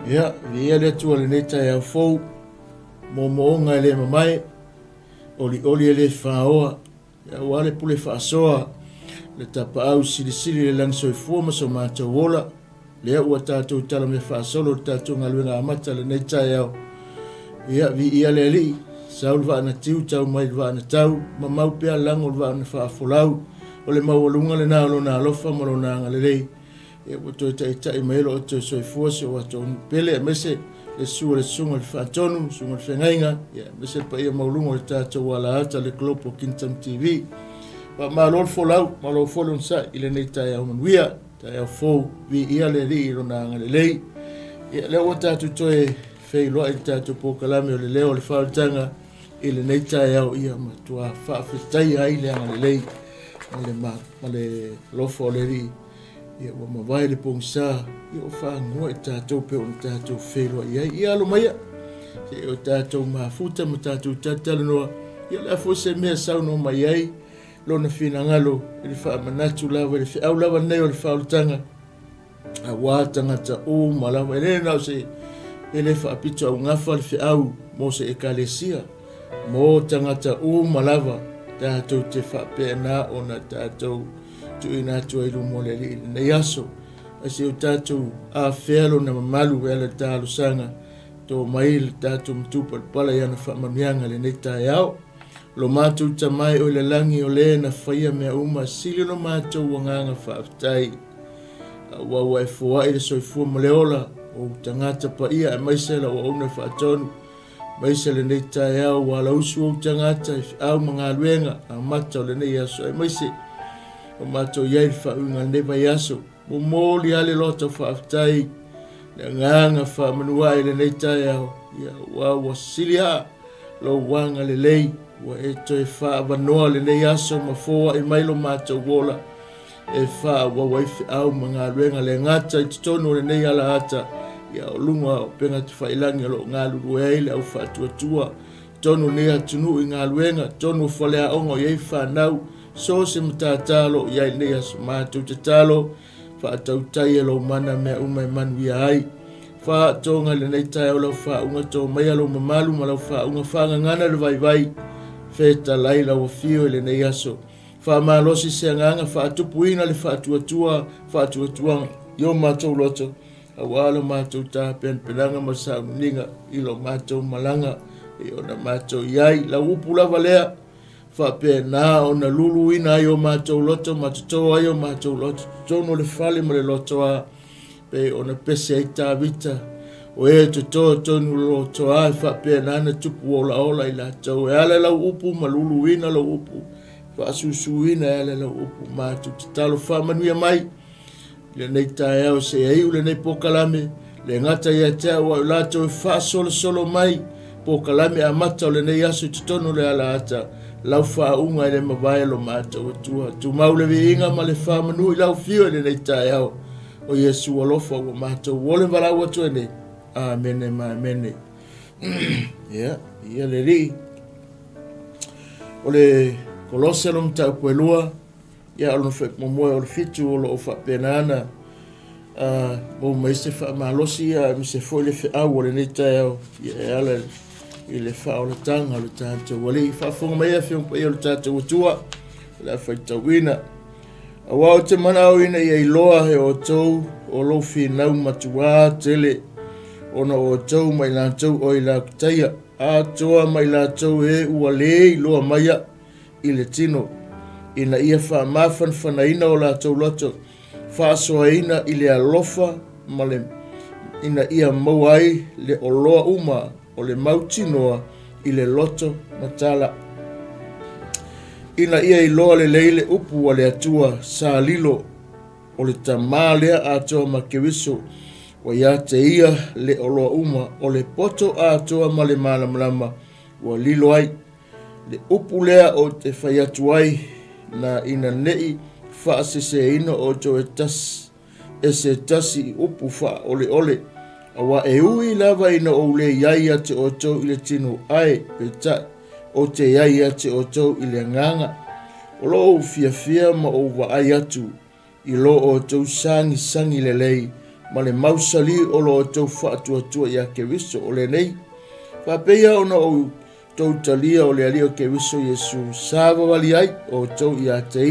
Ia, via le tua le neta ya fou, mo ngai le mamai, oli le whaoa, ia wale pule whaasoa, le tapa au sili le lang soifua ma so mātou wola, lea ua tātou tala me whaasolo tātou ngaluenga amata le neta yao. Ia, ia le li, saul va na tiu tau mai va na tau, ma mau pea lango va na whaafolau, o le mawalunga le nā lo nā lofa ma lo nā ngalelei. E o toi tai maelo o toi soifua se o ato pele a mese le sua le sunga le whaatonu, sunga le whengainga, mese pa ia maulunga le tātou wala ata le Global Kingdom TV. Pa ma lor folau, ma lor folon sa, ile nei tai au manuia, tai au fou, vi ia le li iro nā ngale lei. Ia leo o tātou toi fei loa i tātou pōkalame o le leo le whaotanga, ile nei tai au ia matua whaafetai ai le ngale lei, ma le lofo le li. Ia wa mawai le pongsa, ia o whaangua i tātou pe o tātou whelua ia. Ia alo maia, se o tātou mafuta ma tātou tātala noa. Ia la fo se mea sau no mai ai, lona whina ngalo, i le wha manatu lawa, i le whiau lawa nei o le whaolutanga. A wātanga ta o malawa, e nene nao se, e le wha apito au ngafa le whiau, mo se ekalesia, mo tangata o malawa, tātou te wha pēna o na tātou tu ina tu ai lumo le li na yaso asi o tatu a felo na mamalu ele talu sanga to mail tatu mtupa pala yana fa mamianga le neta yao lo matu tamai o le langi o le na faia me uma sili no matu wanganga fa tai wa fo ile so fu moleola o tangata pa ia mai sela o una fa tonu mai sela neta yao wala usu tangata au mangaluenga amata le ne yaso mai se o mato iai whaunga newa yaso. Mo mōli ale loto whaaftai, le nganga whamanua i le nei tai au, ia wa silia, lo wanga le lei, wa e toi whaavanoa le nei yaso ma fōa i mailo mato wola, e wha wa waifi au mga luenga le ngata i titono le nei ala ata, ia o lunga o penga te whailangi lo ngā luru eile au whaatuatua, tono nea tunu i ngā luenga, tono whalea ongo iei whanau, so se matatalo ia nei aso mātou te talo, whaatau tai e lo mana mea umai manuia ai. Whaatonga le nei tai o lau whaunga tō mai alo mamalu ma lau whaunga whanga ngana le vai wheta lai lau a fio le nei aso. Whaamalosi se nganga whaatupuina le whaatuatua yo mātou loto. Awalo mātou tā penanga ma sa uninga ilo mātou malanga e ona mātou iai lau upu lava lea. Whape nā o na lulu ina ai o mātou loto, mātou ai o mātou loto, tono le whale ma le loto a, pe o na pese ai tā vita, o e to tonu loto a, whape nā na tupu ola i la tau, e ale lau upu, ma lulu ina lau upu, whaasusu ina e ale lau upu, mātou te talo whamanuia mai, le nei tae au se eiu, le nei pokalame, le ngata ia tea wa la tau e whaasolo mai, pokalame a mata o le nei aso te tono le ala ata, lau whaunga e le mawai lo mātou atua. Tu maule vi inga ma le whamanu i lau fio e nei tai au. O Yesu alofa o mātou. Wole walau atu e nei. Amene ma amene. Ia le ri. O le kolose lo mtau puelua. Ia alo whek momoe o le fitu o lo o whapenana. Mo maise whamalosi ia mise fo le whiau o le nei tai au. Ia ale i le whaolatanga le tātou wale i whaafonga mai a whiong pa i o le tātou atua le whaitawina a wao te mana au ina i loa he o tau o lo whinau matua tele ona o tau mai lātou o i la kutaia a toa mai lātou he ua le i loa maia i le tino ina ia whaamafan whanaina o lātou loto whaasoa ina i le alofa male ina ia mauai le o loa uma o le mautinoa i le loto matala. Ina ia i loa le leile upu wa le atua sa lilo o le tamā lea atoa ma kewiso wa ia te ia le oloa uma o le poto atoa ma le malamalama wa lilo ai. Le upu lea o te whai atu ai na ina nei whaasese ina o to e se tasi upu wha ole ole. Awa e ui lava ina o le iai ate o tau i le tino ai peta o te iai ate o tau i le nganga. O lo fia ma o wa ai atu i lo o tau sangi le lei ma le mausali o lo tau whaatua ia ke wiso o le nei. Whapea ona o tau talia o le ali o ke wiso Yesu sāwa wali ai o tau ia te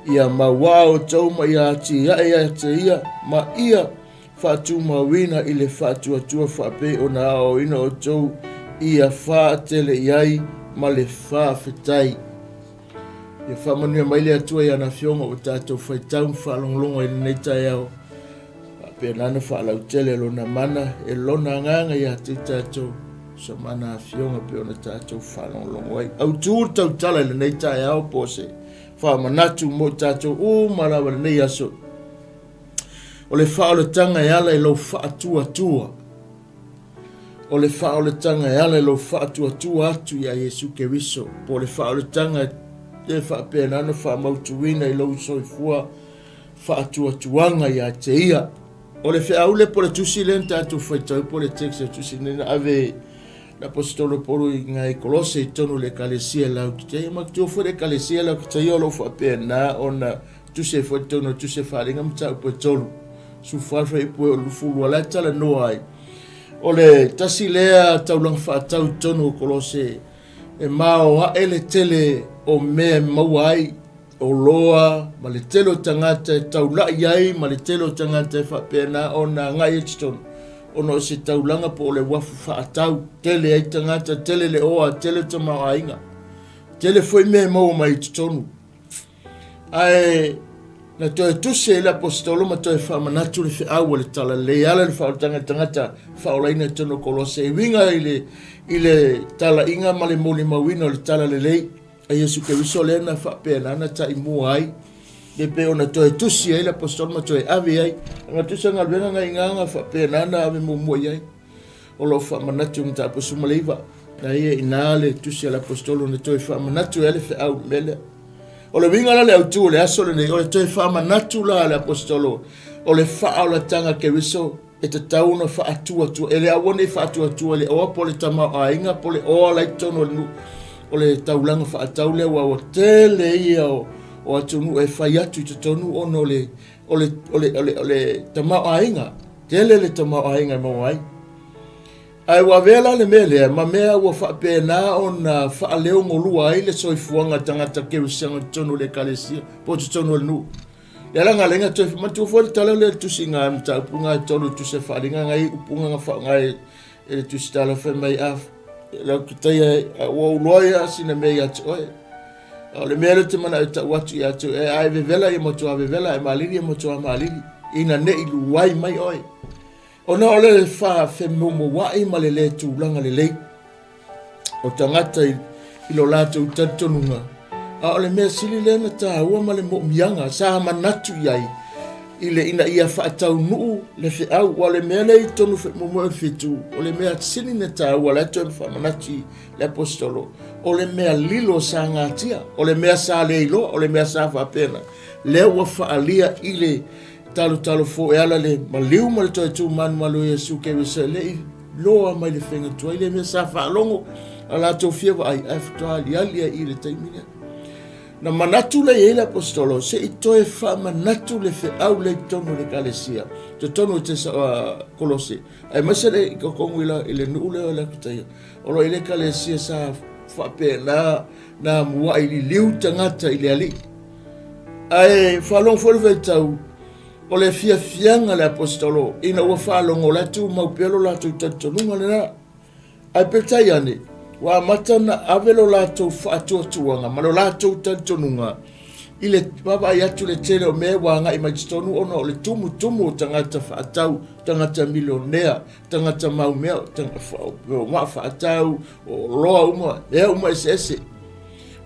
ia maua o tau ma ia te ia ma ia whaatu mawina i le whaatuatua whape o na o ina o tau ia whaatele iai ma le whaafetai. Ia whamanuia mai le atua ia na whionga o tātou whaitau whaalongolongo i nei tai au. Pe nana whaalau tele lona mana e lona nganga ia te tātou sa mana whionga pe ona tātou whaalongolongo ai. Au tūr tau tala i nei tai au pose. Whamanatu mo tātou o marawa nei aso. O le whaalatanga e ala i lau whaatua. O le whaalatanga e ala i lau whaatua atu ia Yesu ke wiso. Po le whaalatanga e whaapea nana whaamautuina i lau soifua whaatuatuanga ia te ia. O le whiaule po le tusi len tātou whaitau po le teksa tusi nena ave na apostolo poro i ngai kolose i tonu le kalesia lau ki te. Mak tio fo le kalesia lau ki te ia lau whaapea na ona tuse whaitau tuse wharinga mtau po tolu. Su whawha i poe o lufulu ala tala noa ai. O le tasi lea taulang whaatau tonu o kolose e mao a ele tele o mea maua ai o loa ma le telo tangata e taula iai ma le telo tangata e whapena o na ngai e titonu. Ono se taulanga po le wafu whaatau tele ai tangata tele le oa tele tamau ainga. Tele foi mea maua mai titonu. Ai na toe tuse le apostolo ma toe whamanatu le whiau le tala le ala le whaotanga tangata whaolaina tono kolose e winga i le tala inga ma le moni mawina le tala le lei a Yesu ke wiso le na whapea nana ta i mua ai le pe ona toe tusi ai le apostolo ma toe ave ai nga tusa ngalwenga nga inganga whapea nana ave mua ai o lo whamanatu mta aposuma leiva na ia inale tusi le apostolo na toe whamanatu ele whiau mele. O le winga le autu le aso le nei, o le toe whamanatu la le apostolo, o le wha la tanga ke wiso, e te tauna whaatua tua, e le awane whaatua tua, le oa po le tamau a inga, po le oa lai tono o le taulanga whaatau le wa tele ia o atunu e whai atu i te tonu ono o le tamau a inga, tele le tamau a inga mo ai. Ai wa vela le mele ma mea wa fa pena ona fa leo ngolua ai le soifuanga tangata ke usanga tonu le kalesia po tonu nu ya la ngalenga tu ma tu fo tala le tu singa mta punga tonu tu se fa linga ngai upunga nga fa ngai e tu stala fa mai af la kitaya wa loya sina me ya oi le mele te mana ta watu ya tu ai vela ye mo tu ave vela e malili mo tu malili ina ne ilu wai mai oi. Ona ole le wha whemomo wai ma le le tūlanga le lei. O tangata i lo lātou tatonunga. A ole mea sili lena tā ua ma le mo mianga. Sa manatu iai. I le ina ia whaatau nuu le whiau. Wa le mea le i tonu whemomo e whitu. O le mea sini na tā ua le tonu whamanatu le apostolo. O le mea lilo sa ngātia. O le mea sa le ilo. O le mea sa whapena. Le ua whaalia i le talo fo e ala le maliu ma le toi tu manu malu Yesu ke wisa le loa mai le whenga tua i le mea sa whaalongo a la tau whiewa ai aftoa li alia i le taimina. Na manatu le e le apostolo se i toi wha manatu le whiau le tono le kalesia te tono te kolose ai masa le i kakongu i le nuu leo le kutaia olo i le kalesia sa whape na mua i li liu tangata i le ali ai whalong fwere tau o le fianga le apostolo ina ua whalongo latu maupelo latu tatonunga le na ai petai ane wa matana avelo latu whaatuatuanga malo latu tatonunga i le baba i atu le tele o me wanga i maitonu ono o le tumu tangata whaatau tangata milionea tangata maumea tangata whaatau o loa uma ese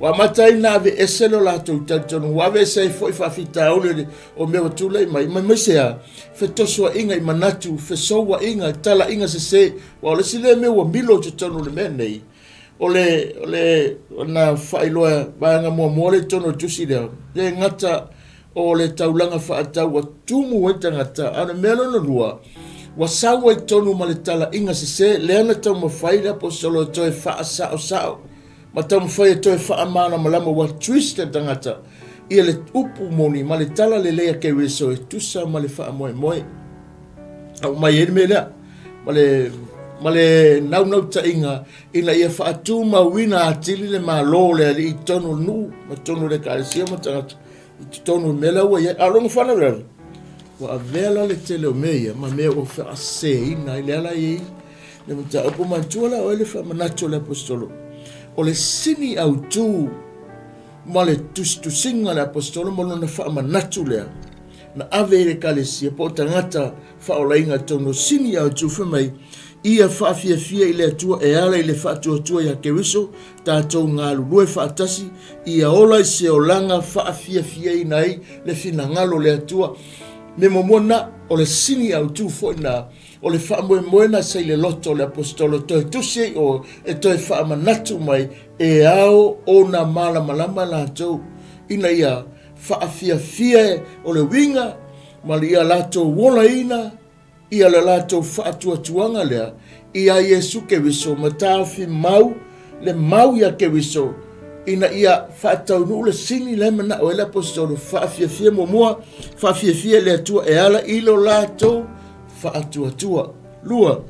wa matai na ave eselo la tu tonu wa ave sei foi fa fita o me tu le mai sea fe toso inga i manatu fe so wa inga tala inga se wa le sile me wa milo tonu le menei ole na failoa ba nga mo le tonu tu sile le ngata o le taulanga fa ata wa tumu wetangata ana melo no lua wa sawa tonu ma le tala inga se le ana tamu faila po solo toi fa sa ma tamu whai e toi whaamana malama wa twiste tangata i le upu moni ma le tala le lea ke weso e tusa ma le wha moe. au mai ele mele male nau tainga ina ia whaatu mawina atili le malo le ali i tonu nu ma tonu le kalesia ma tangata i tonu mela ua ia alonga whana rara wa avela le tele o meia ma mea o wha ase ina i le ala i le mta upo mantua la o ele wha manato le apostolo o le sini au tu ma le tusinga le apostolo mo lona wha manatu lea na ave le kalesia po tangata wha o lainga tonu sini au tu whamai ia whaafia i le atua e ala i le whaatua ia Keriso, tātou ngā lulue whaatasi, ia ola i se o langa whaafia i nei le whina ngalo le atua. Me momona o le sini au tū fōina, o le whaamoemoena sei le loto le apostolo toi tusi o e toi whaamanatu mai e ao o na malama la tau. Ina ia whaafia o le winga, mali ia lato wola ina, ia le lato whaatuatuanga lea, ia Yesu Keriso, matawhi mau, le mau ia Keriso, ina ia whaataunu le sini le mana o ele apostolo, whaafia momua, whaafia le atua e ala ilo lato whaatuatua. Lua,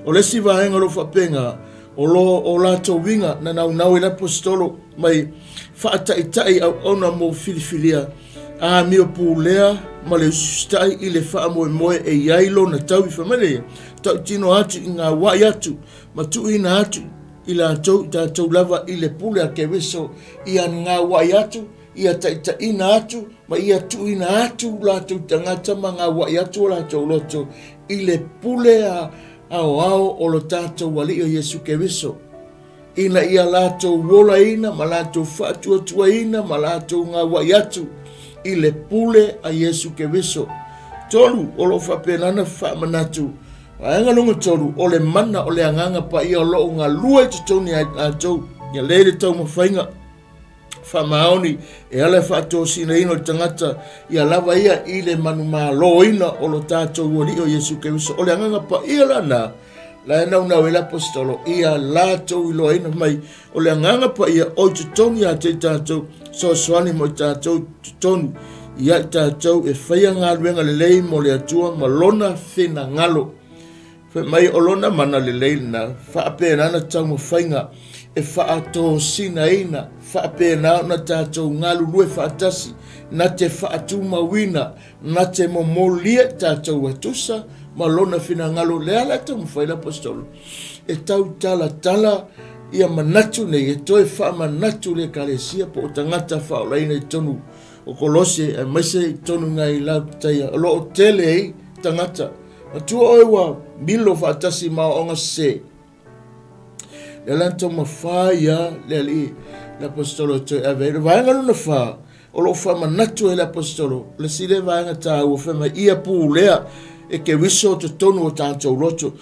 o le siva henga lo whapenga, o lato winga na nau ele apostolo, mai whaataitai au ona mo filifilia, a mio pulea ma le sustai i le wha moe e iailo na tau i whamere tau tino atu i ngā wai atu ma tu ina atu i la tau lava i le pule a Keriso i an ngā wai atu i a taita ina atu ma i a tu ina atu la tau tangata ma ngā wai atu o la tau loto i le pule a ao o lo tātou wali o Yesu Keriso ina i a la tau wola ina ma la tau whaatua ina ma la tau ngā wai atu i le pule a Yesu Keriso. Tolu o lo whapenana whaamanatu. Aenga lunga tolu o le mana o le anganga pa ia o lo ngā lua i tutoni a tau. Ia leire tau mawhainga. Whamaoni e ale whaato sina ino tangata. Ia lava ia i le manu maa lo ina o lo tātou wali o Yesu Keriso. O le anganga pa ia lana. La nau nau el apostolo ia lato i loa ina mai o le anganga pa ia o tutoni a te tātou so soani mo tātou tutonu ia tātou e whaia ngā ruenga le lei mo le atua ma lona whina ngalo mai o lona mana le lei na whaapena na tau mo whainga e whaato sina ina whaapena na tātou ngā lulue whaatasi na te whaatu mawina na te momolia tātou atusa ma lona fina ngalo le ala tau mwhaila apostolo. E tau tala ia manatu nei, e toi wha manatu le kalesia po o tangata whaolaina i tonu o kolose e maise i tonu ngai lau taia. O lo o tele ei tangata. A tua oewa milo whaatasi mao onga se. Le lanto mawhaia le ali le apostolo toi ave. Le vaenga luna wha. O lo wha manatu e le apostolo. Le sile vaenga tā ua whema ia pū lea. E Keriso te tonu o tātou roto.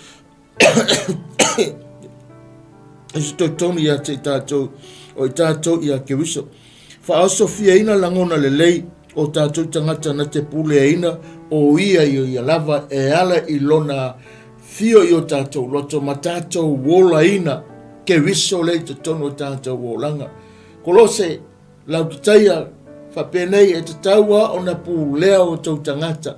E te tonu ia te tātou, o i tātou ia Keriso. Whaaso fia ina langona le lei o tātou tangata na te pule ina o ia lava e ala i lona fio i o tātou roto ma tātou wola ina Keriso lei te tonu o tātou wolanga. Kolose, lau kitaia, whapenei e te taua o na pulea o tau tangata.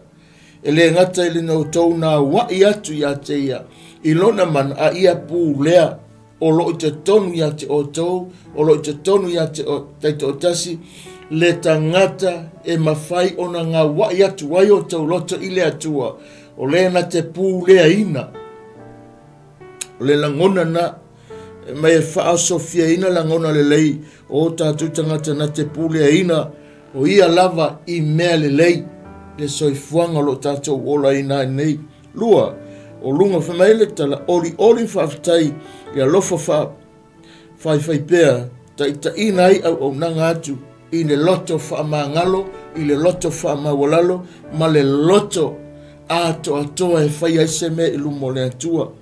E le ngata ili no tau na wai atu ia te ia. I lona man a ia pū lea o lo i te tonu ia te o tau, o lo i te tonu ia te o teito o tasi, le tangata e mawhai o na ngā wai atu wai o tau loto i le atua, o le na te pū lea ina. O le langona na, mai e wha sofia ina langona le lei, o tātou tangata na te pū lea ina, o ia lava i mea le lei, le soifuanga lo tātou ola ina nei. Lua, o lunga whamaile tala, oli whaafitai, ia lofa whai pēr, ta ina ai au nanga atu, i le loto whaamangalo, i le loto whaamawalalo, ma le loto atoa e whai aise me i lumo le atua.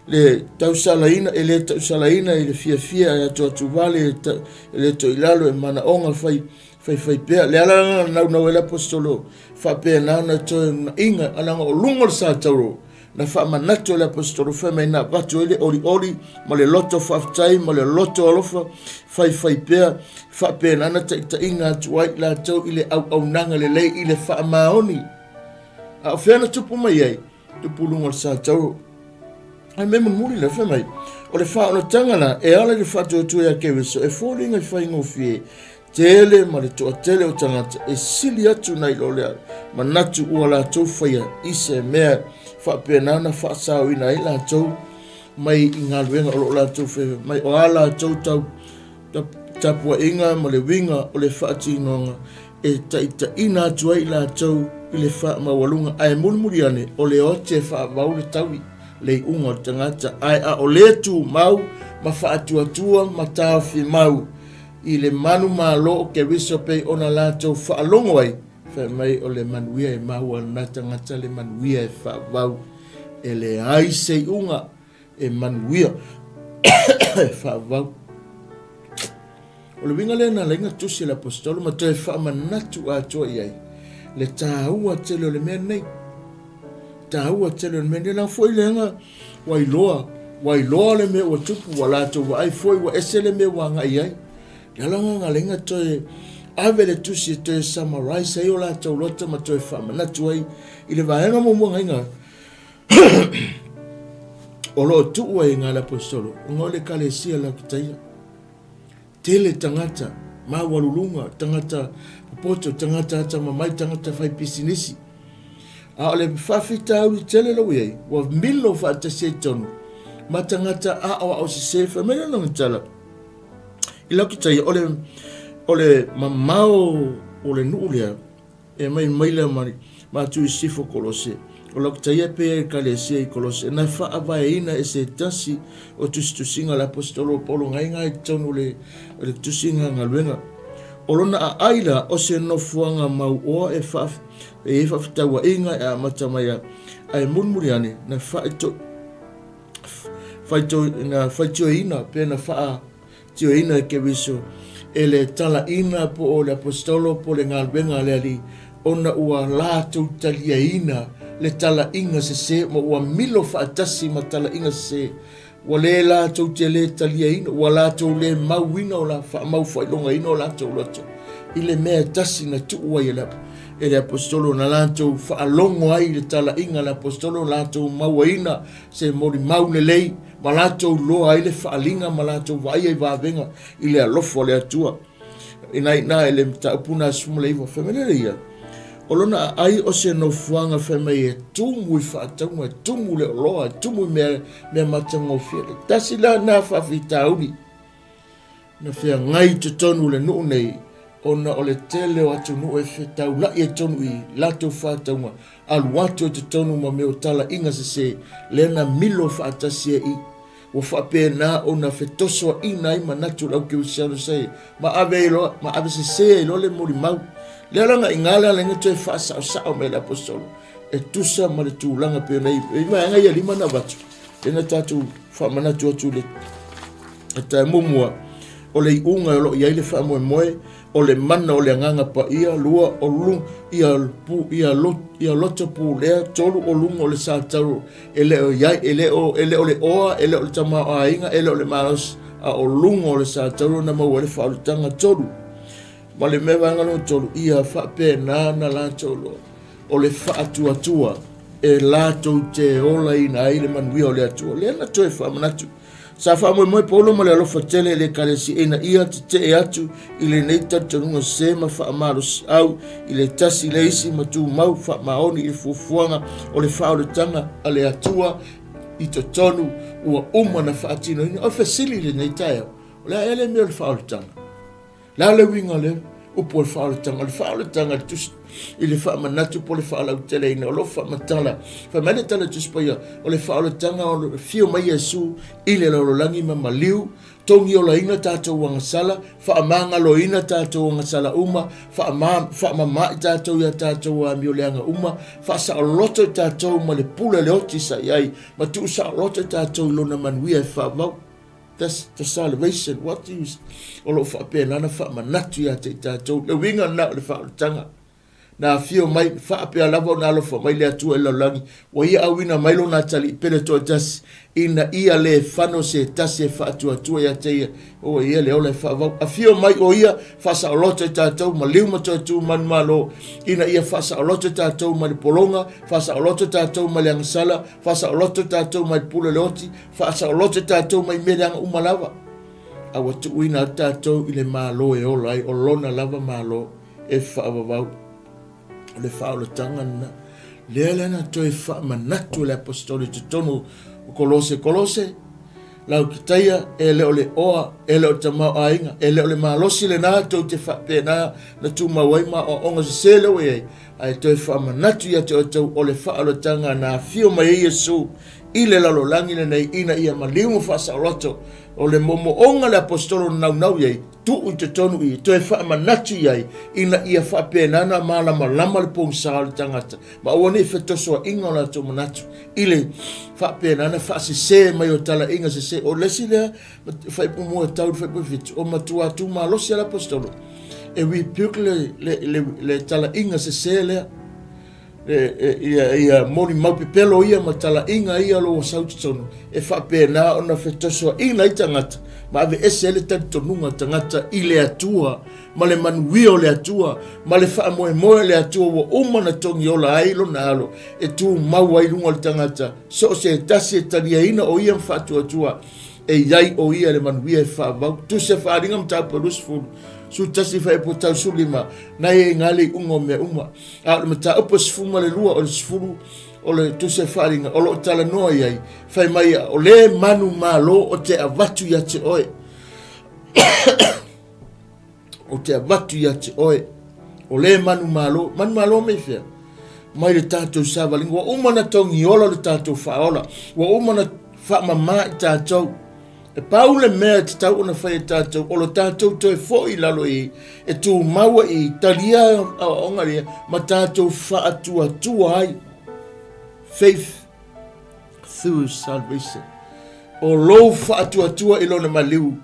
Le tausalaina, e le tausalaina, i le fia e atoa tuvale, e le toilalo e mana onga whai pēr. Le alanga nau ele apostolo, wha pēr na toi inga, alanga o lunga le sa tauro, na wha manatu ele apostolo, wha mai na watu ele oli, ma le loto whaftai, ma le loto alofa, whai pēr, wha pēr na ta inga atu wai la tau i le au nanga le lei, i le wha maoni. a whena tupu mai ei, tupu lunga sa tau. Ai me muri le whe mai, o le wha ona tangana, e ala le whatu atu ea kewiso, e fōringa i whaingo fie, tele ma le toa tele o tangata, e sili atu nei lo lea, ma natu ua la tau whaia, ise mea, whapenana, whaasau ina i la tau, mai i ngā luenga o lo la tau whewhe, mai o ala tau tau, tapua inga ma le winga o le whaati nonga, e ta ina atu ai la tau, i le wha mawalunga, ai mulmuri ane, o le ote wha wau le taui, le unga o tangata, ai a o le tu mau, ma whaatu atua, ma tāwhi mau, i le manu malo o ke wiso pei ona la tau wha alongo ai, wha mai o le manuia e maua na tangata le manuia e wha wau, e le ai se unga, e manuia, e wha wau. O le winga le na lenga tusi le apostolo, ma toi wha manatu a toa iai, le tāua tele o le mea nei, tāua tele o le mea nei, lang foi lenga, wailoa le mea ua tupu, wa lato wa ai foi, wa ese le mea wa ngai ai, Yalanga nga lenga toi ave le tusi toi summarize ai o la tau lota ma toi wha manatu ai i le vaenga mo mua inga o lo tuu ai ngā la apostolo ngā le kalesia la kitaia tele tangata ma walulunga tangata poto tangata ata mamai tangata fai pisinisi a le whawhita au i tele lau iei wa milo whaata se tonu ma tangata a o si sefa mena nang tala I lau ki tai ole mamao ole nuulea e mai maila mari ma tu I sifo kolose o lau ki tai e pe kalesia I kolose na wha vai ina e se tasi o tusinga la apostolo polo ngai ngai tonu le tusinga ngaluenga o lona a aila o se nofuanga mau oa e whawhitaua inga e a matamaya ai munmuriane na whaito ina pe na wha tio ina ke wiso ele tala ina po o le apostolo po le ngalbenga le ali ona ua la tu talia ina le tala inga se ma ua milo faatasi ma tala inga se wale la tu te le talia ina wala tu le mauina o la fa mau fa longa ina o la tu loto ile mea tasi na tu ua yela ele apostolo na la tu fa longo ai le tala inga la apostolo la tu mauina se mori mau le lei malato loa ile faalinga malato vai ai vavenga ile alofo le atua ina ele taupuna sumule iwa femelele ia olona ai o se no fuanga femei tumu I faatau tumu le loa tumu me matango fele tasila na fafitauni na fia ngai tonu le no nei ona ole tele o atu no e fetau la e tonu I lato fatau alu atu tonu ma me tala inga se lena milo faatasia I o whapena o na whetosoa ina I manatu lau ke usiano sei ma ave se lo le mori mau le alanga ingala lenga toi whaasao sao me la apostolo e tusa ma le tūlanga pe nei e mai ia lima na watu tena tatu whamanatu atu le e tae mumua o le iunga o lo iai le whamoe moe o le mana o le anganga pa ia lua o lung ia loto pu lea tolu o lung o le sātaru ele o iai ele o le oa ele o le tama o ainga ele o le maros a o lung o le sātaru na mau le whaurutanga tolu ma le mewa ngalo tolu ia whape na la tolu o le whaatuatua e la tau te ola ina ai le manuia o le atua le ana toi whamanatu sa fa mo polo mo le alofa tele le kalesi ina ia te atu ile nei tatunga se ma fa malos au ile tasi le isi matu mau fa maoni I fufuanga o le fa o le tanga ale atua I tonu ua uma na fa atino ina o fasili le nei tae la ele me le fa o le tanga la le winga le o po le fa o le tanga tus ile fa manatu po le fa la tele ina lo fa matala fa mele tala tus pa ia o le fa o le tanga o le fio mai Yesu ile lo langi ma maliu tongi o la ina tato wanga sala fa amanga lo ina tato wanga sala uma fa mama tato ya tato wa mioleanga uma fa sa loto tato ma le pula le oti sa yai ma tu sa loto tato lo na manuia fa mau that's the salvation what is all of a pen and a fa manatu ya te tato le winga na le fa tanga na fio mai fa pe lava na lo fa mai le atu e langi o ia awina mai lo na tali pele to tas ina ia le fano se tasi fa atu ia te o ia le ole fa a fio mai o ia fa sa loto tatou ma liu ma tu man malo ina ia fa sa loto tatou ma polonga fa sa loto tatou ma le sala fa sa loto tatou ma pule loti fa sa loto tatou mai melang umalava a watu uina tatou ile malo e ola ai o lona lava malo e fa avau le fa o tangana le na to e fa manatu le apostoli tonu kolose lau kitaia e le ole oa e le o tamau ainga e le ole malosi le na to te fa pena na tu mawai ma o onga se le we ai to e fa manatu ia to ole fa o tanga na fio mai Yesu ile la lo langi le nei ina ia malimu fa sa roto o le momo onga le apostolo nau yai tu u te tonu i to e wha manatu yai ina ia wha penana mala malama le pong sa le tangata ma wane whetosua inga la to manatu ile wha penana wha se mai o tala inga se o lesi lea whai pumua tau whai pufitu o matua tu ma losi al apostolo e wi piuk le tala inga se lea ia moni maupi pelo ia matala inga ia lo sauti tonu e fa pena ona fetoso ina itangata ma ave esele tanto nunga tangata ile atua male manuio le atua male fa mo le atua wo umana tongi ola ailo na alo e tu mau ai lunga tangata so se tasi tania ina o ia fatu atua e yai o ia le manuia e fa ba tu se fa ringa mta perusful su tasi fa e potau sulima na e ngali ungo me uma a le mata opos fuma le lua o le sfulu o le tu se faringa o lo tala noa iai fai mai o le manu malo o te avatu ya te oe o te avatu ya te oe o le manu malo me fea mai le tatou savalinga wa umana tongi ola le tatou faola wa umana fa mama i tatou e paule mea te tau ona whai tātou, o lo tātou toi fōi lalo e tū maua i talia a ongaria, ma tātou whaatua ai. Faith through salvation. O lou whaatua i lona maliu,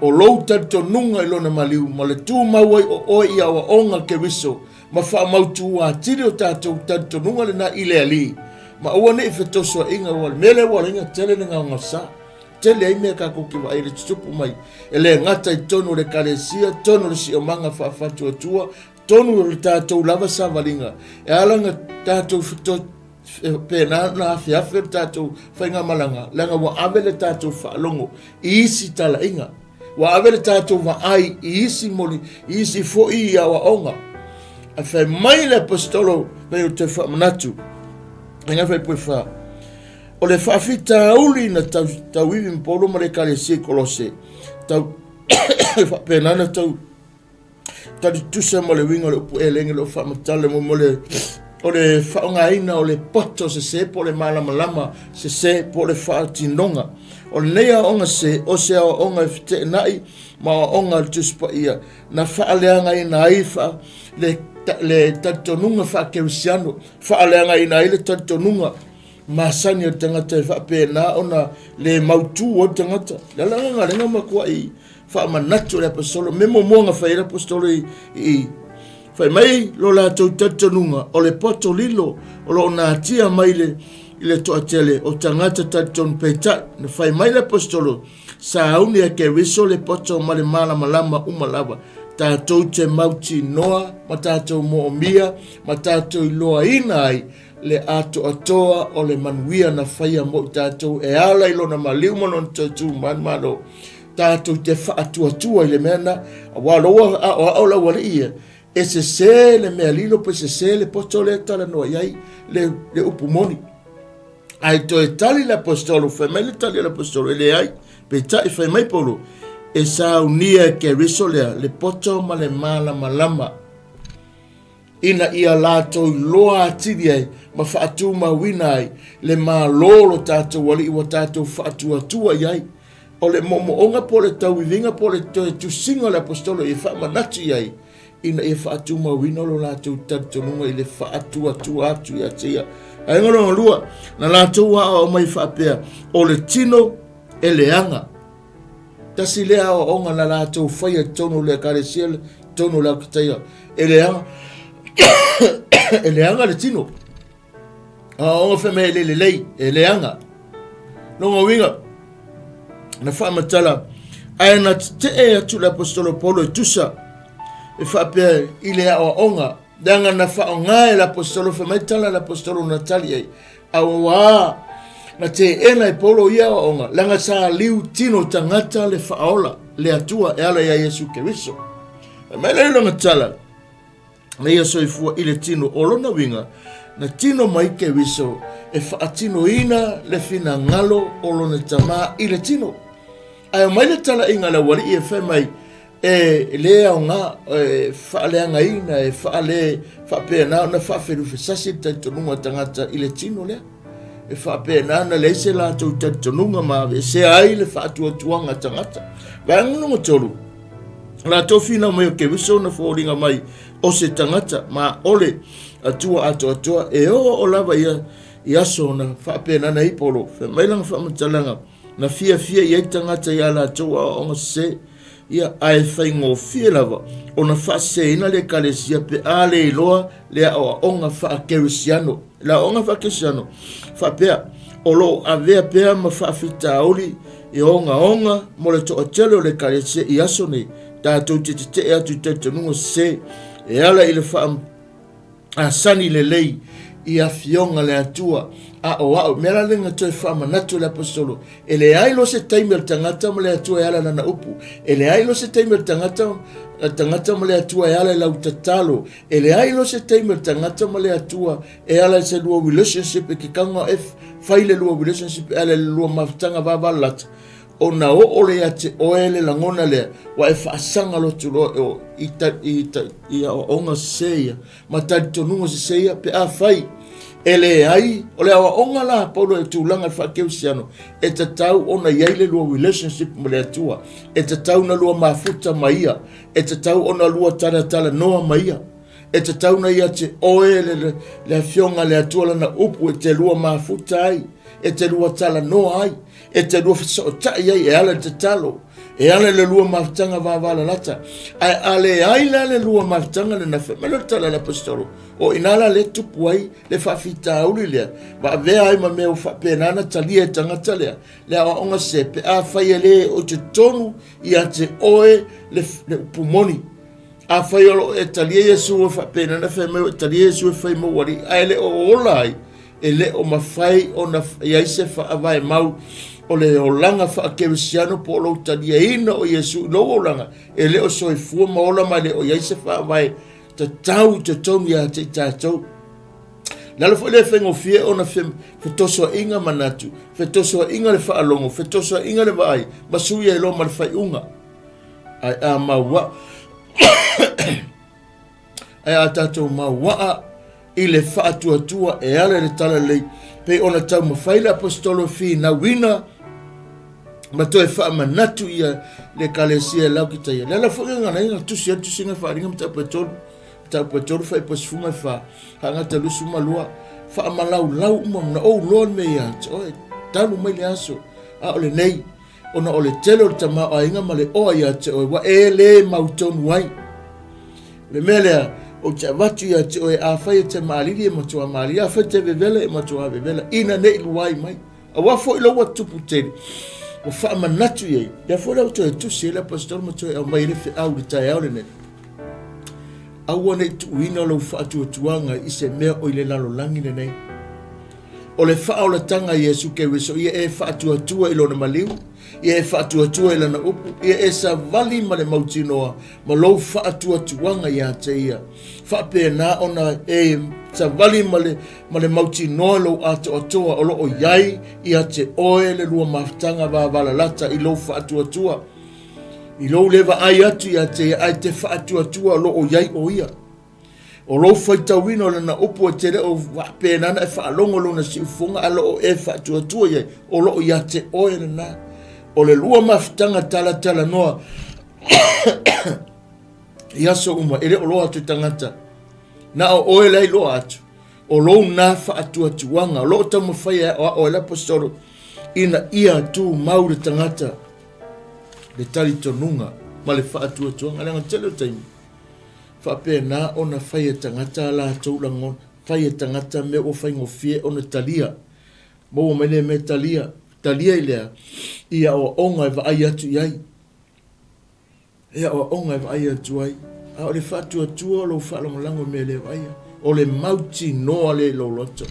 o lou tato nunga i lona maliu, ma le tū maua i o oi a wa onga ke riso, ma wha mautu a tiri o tātou tato nunga le na ile ali, ma uane i whetosua inga wale, mele wale inga tele nga onga saa. Tele ai mea kako ki wa aile tutupu mai. E le ngata i tonu le karesia, tonu le si o manga whaafatu atua, tonu le tātou lava savalinga. E alanga tātou fito pēnā na awhi tātou whainga malanga. Langa wa ave le tātou whaalongo, i isi tala inga. Wa ave le tātou wa ai, i isi moli, i isi fo i a wa onga. A whai mai le apostolo, mai o te whaamanatu. Inga whai pui whaa. O le whaafita uli na tau iwi mpolo ma le kare se kolose. Tau whaapenana tau tari tusa ma le winga le upu e lenge le whaamatale mo le o le whaongaina o le poto se po le malama se po le whaatinonga. O le nea onga se o se o onga fite nai ma o onga tuspa ia. Na whaaleanga ina aifa le tatonunga whaakeusiano. Whaaleanga ina ai le tatonunga. Masani o tangata e whapena ona le mautu o tangata. Lala nga renga makua i whaamanatu le apostolo. Memo monga whaira apostolo i whai mai lo la tau tatanunga o le poto lilo o lo na atia mai le toa tele o tangata taton peita. Na whai mai le apostolo sa auni a ke riso le poto ma le malama umalava. Tātou te mauti noa, ma tātou mo omia, ma tātou loa ina ai, le ato atoa o le manuia na whaia mo tātou e ala ilo na maliu manon tātou manmano. Tātou te whaatua i le mena, a waloa a ola wale ia, e se le mea lilo pe se le poto le tala noa iai, le upumoni. Ai to e tali le apostolo, whai mai le tali le apostolo, e le ai, pe tai whai mai polo, e sa unia ke risolea le poto ma le malama ina ia lato loa atiri ai ma whaatu ma wina ai le malolo tātou wali iwa tātou whaatu atua iai o le momo onga po le tau ivinga po le tu singa le apostolo i whaamanatu iai ina ia whaatu ma wina lo latou tatonunga i le whaatu atua atu ia tia ai ngoro lua na latou wa o mai whaapea o le tino e le anga tasi lea o onga na latou whaia tonu le karesia tonu la kitaia e le anga e leanga le tino. O fe me le lei e leanga. Longa winga. Na fa matala ai na te e atu le apostolo Paulo e tusa e fa pe ile a onga danga na fa onga e l'apostolo fa matala l'apostolo Natalia awa na te ena e Paulo ia o onga langa sa liu tino tangata le faola le atua e ala ya Yesu Keriso me le longa tala na ia soifua ile tino olona winga na tino mai Keriso e fa atino ina le fina ngalo olona tama ile tino ai mai le tala inga la wali e fe mai e le nga fa le nga ina e fa le fa pe na fa fe lu sasi tanto nunga tangata ile tino le e fa pe na le se la to tanto nunga ma se ai le fa tu tuanga tangata va ngunu tolu la to fina mai ke wiso na fo ringa mai o se tangata ma ole atua atua e o lava ia so na fa pe na nei polo fe mai lang fa mtalanga na fia ia tangata ia la toa o se ia ai faingo fia lava ona fa se ina le kalesia pe ale loa le o onga fa kerisiano la onga fa kerisiano fa pe olo ave pe ma fa fita oli e onga mo le to telo le kalesia ia so nei ta to te atu te no se e ala ile fa a sani le lei ia fionga le atua a mera lenga toi fama natu le apostolo ele ai lo se taimel tangata mo le atua e ala na upu ele ai lo se taimel tangata mo le atua e ala la utatalo ele ai lo se taimel tangata mo le atua e ala se luo relationship e kikanga faile luo relationship ala luo maftanga vavalata ona ole ate oele la ngona le wa e fasanga lo tulo ia onga seia matatu nungo seia pe a fai ele ai ole awa onga la Paulo e tulanga fa keusiano e tatau ona yaile lo relationship mo le tua e tatau na lo mafuta maia e tatau ona lo tala noa maia e tatau na ia te oele le fionga le atua na upu e te lo mafuta ai e te lo tala noa ai e te lo so tai ai e ala te talo e ala le lo maftanga va vala lata ai ale ai le lo maftanga le na fe me lo tala la apostolo o inala le tupu ai le fa fita uli le va ve ai ma me o fa penana talia tangata le onga sepe a faiele o te tonu ia te oe le pumoni a faiolo e talia Yesu o fa penana fe me talia Yesu e fai mo wari ai le o olai ele o mafai ona ia se fa vai mau o le olanga fa kerisiano po lo tadia ina o Yesu no olanga ele o soifua ma ola ma le o ia se fa vai te tau te tomi a te tātou. Nalo fo le whengo fie ona whetoso inga manatu, whetoso inga le whaalongo, whetoso inga le vai, masui e lo ma le whaiunga. Ai a maua, ai a tātou maua i le whaatuatua e ale le tala lei, pe ona tau mawhaile apostolo fi na wina, ma toe wha manatu ia le kalesia lau ki taia. Lala fo inga na inga tusi nga whaaringa mta apostolo, tau patoro fai pas fuma fa hanga talu suma lua fa malau na o lon me ya oi talu mai le aso a ole nei ona ole telo tama a inga male o ya te o wa ele mauton wai le mele o te vatu ya te o a fai te malili mo to mali a fai te vevela mo to vevela ina nei luai mai a wa fo lo wa tupu te o fa manatu ye ya fo lo to tu se la pastor mo to o mai le fe au de tai au le nei awane tuina lo fatu tuanga ise mea o ile lalo langi nei o le fa o le tanga Yesu Keriso ia e fatu tua ilo na maliu ia e fatu tua ilo na upu ia e sa vali ma le mautinoa ma lo fatu tuanga ia te ia fa pe na ona e sa vali ma le mautinoa lo ato atoa o lo o yai ia te oe le lua maftanga va vala lata ilo fatu tua i lo leva ai atu ia te ai te whaatua lo o iai o ia. O lo whaitawino le na upu e tere o wapena na e whaalongo lo na siufunga a lo o e whaatua iai o lo o ia te oe le na. O le lua mafutanga tala noa ia so uma ele o lo atu tangata na o oe lei lo atu. O lo na whaatuatuanga o lo tamu whaia o el apostolo ina ia tu maure tangata le tali tonunga ma le whaatuatuanga langa tele taimi whapena o na whai e tangata la taulangon, whai e tangata me o whai ngofie o na talia. Mo o mene me talia ilea, ia o onga e vai atu iai. Ia o onga e vai atu ai. A o le whatua tua o lo whalongalango me le vai. O le mauti noa le lo loto.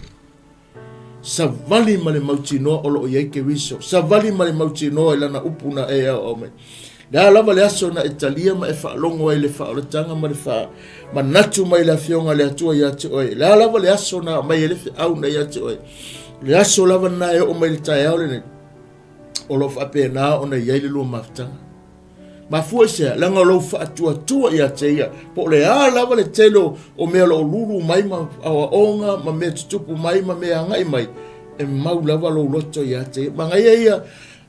Sa vali ma le mauti noa o lo iai ke wiso. Sa vali ma le mauti noa ilana upuna e au mai. Dah lava le aso na Italia ma e whaalongo ai le whaalatanga ma le wha ma natu mai la fionga le atua i ate oe. Dah lava le aso na mai e le au na i ate oe. Le aso lava na e o mai le tae au le ne. O lo whape na o na iai le lua maftanga. Ma fua sea, langa o lo whaatua tua i ate ia. Po le a lava le telo o mea lo lulu mai ma awa onga ma mea tutupu mai ma mea ngai mai. E mau lava lo loto i ate ia. Ma ngai ia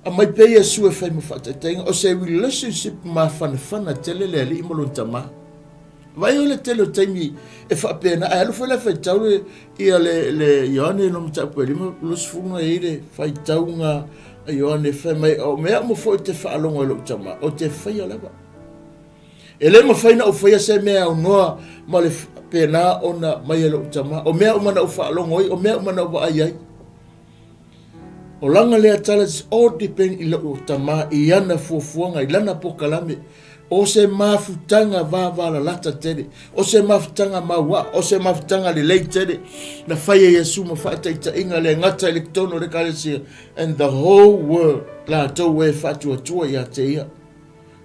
a mai pe Yesu e fai mawhatatenga, o se relationship ma whanawhana tele le ali imolo tama. Vai o le tele o taimi e whapena, a alu whale whai tau ia le Ioane no mtapu e lima lusfunga e le whai tau ngā a Ioane whai mai, o mea mo fo te whaalonga e lo tama, o te whai alawa. E le ma whaina o whai se mea o noa ma le pena o na mai e lo tama, o mea o mana o whaalonga o mea o mana o wa ai. O langa lea tala o depend i lau tama i ana fuafuanga i lana pokalame. O se mafutanga la lata tere. O se mafutanga mawa. O se mafutanga le lei tere. Na whaia Yesu ma whaata i ta inga le ngata elektono le kalesia. And the whole world la tau e whatua tua i a te ia.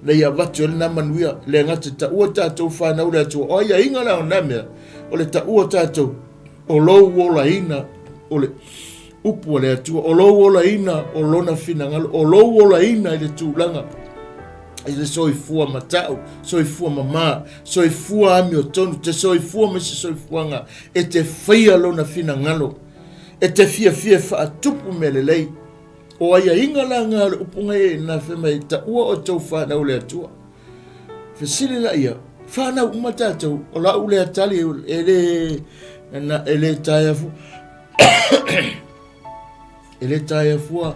Na ia watu ele na manuia le ngata ta ua tātou whanau le atua. O ia inga lao namea. O le ta ua tātou. O lou wola ina. O le upu le atua, o lou ola ina, o lona finangalo, o lou ola ina i le tūlanga. I le soifua matau, soifua mama, soifua ami o tonu, te soifua me se soifuanga, e te whaia lona finangalo, e te fia whaatupu me le lei. O aia inga la ngā le upunga e na whemai ta ua o tau whanau le atua. Whesile la ia, whanau umatātou, o la ule atali e le taiafu. Ele tae fua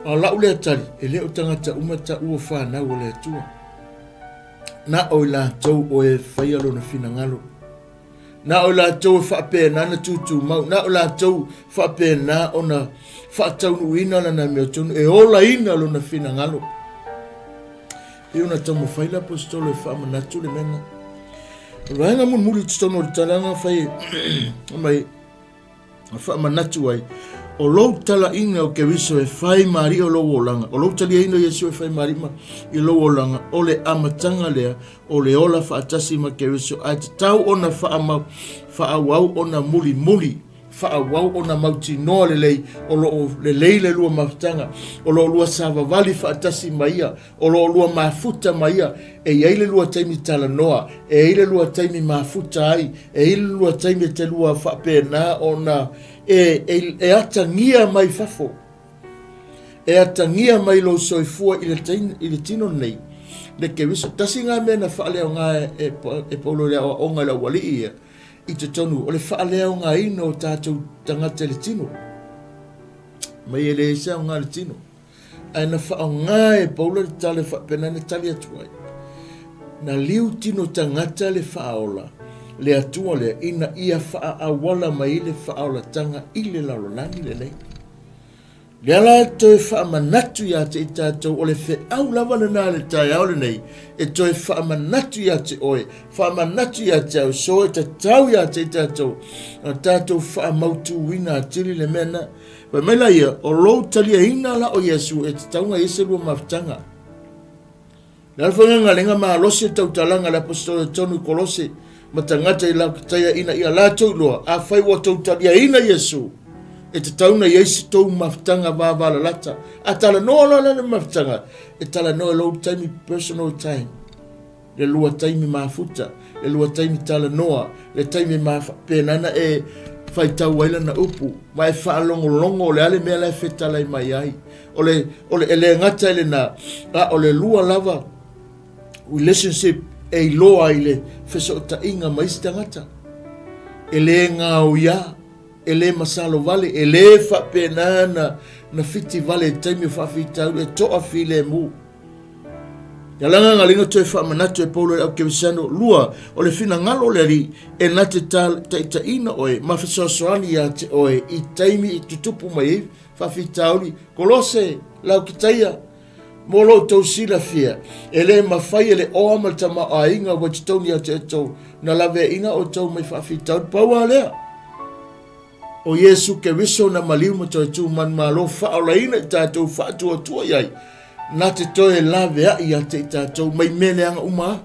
a lau le atari ele o tangata umata ua whanau o le atua na o la tau o e whaialo na finangalo na o la tau e whapena na tutu mau na o la tau whapena o na whaataunu ina na mea tonu e ola ina lo na finangalo e ona tau mo whaila apostolo e whaamanatu le mena rainga mun muri tutono le talanga whai mai whaamanatu ai o lou tala inga o ke wiso e whai mari o lou olanga. O lou tali ino Yesu e whai marima i lou olanga. O le amatanga lea, o le ola whaatasi ma ke wiso. Ai te tau ona whaawau ona muli. Whaawau ona mauti noa le lei. O lo le lei le lua maftanga. O lo lua savavali whaatasi maia. O lo lua mafuta maia. E iei le lua taimi tala noa. E iei le lua taimi mafuta ai. E iei le lua taimi te lua whapena ona e atangia mai fafo. E atangia mai lo soifua i le tino nei. Le ke wiso. Tasi ngā mena whaaleo ngā e paulo lea o ngā la wali ia. I te tonu. O le whaaleo ngā ino o tātou tangata le tino. Mai e le isa o ngā le tino. Ai na whaao ngā e paulo le tale whapena ne tali atuai. Na liu tino tangata le whaola. Le atua le ina ia wha awala mai le whaola tanga i le laronani le nei. Le ala toi wha manatu ia te i tātou o le whe au lava na nā le tai au le nei. E toi wha manatu ia te oe. Wha manatu ia te au so e te tau ia te i tātou. A tātou wha mautu wina atiri le mena. Wa mela ia o lou talia ina la o Yesu e te taunga ese lua maftanga. Le alwhanga ngā lenga maa lose tau talanga le apostolo tonu kolose. Matangata i lau kitaya ina ia lātou loa, a whai wa tau talia ina Yesu, e te tauna Yesu tau maftanga wāwala lata, a tala noa lana maftanga, e tala noa low time personal time, le lua taimi mafuta, le lua taimi tala noa, le taimi penana e whai tau waila na upu, mai whaalongo le ale mea lai whetala i mai ai, ele ngata ele na, o le lua lava, relationship, e loa i le whesota inga maisi tangata. E le ngā uia, e le masalo vale, e le whapena na fiti vale taimi o whawhitau, e toa while mu. Ya langa ngalinga toe wha manatu e paulo au kewisano lua o le fina ngalo le ri e na te ta ina oe ma fisosoani ya te oe i taimi i tutupu mai fa fitauli kolose lau kitaia molo tau sila fia ele mawhai ele oa ma tama a inga wa titoni a te tau na lave inga o tau mai fa fitauli paua lea o Yesu ke wiso na maliu ma tau tu man malo wha o laina i tātou wha atua tua iai na te toe lawe a i a te tātou mai mele anga uma.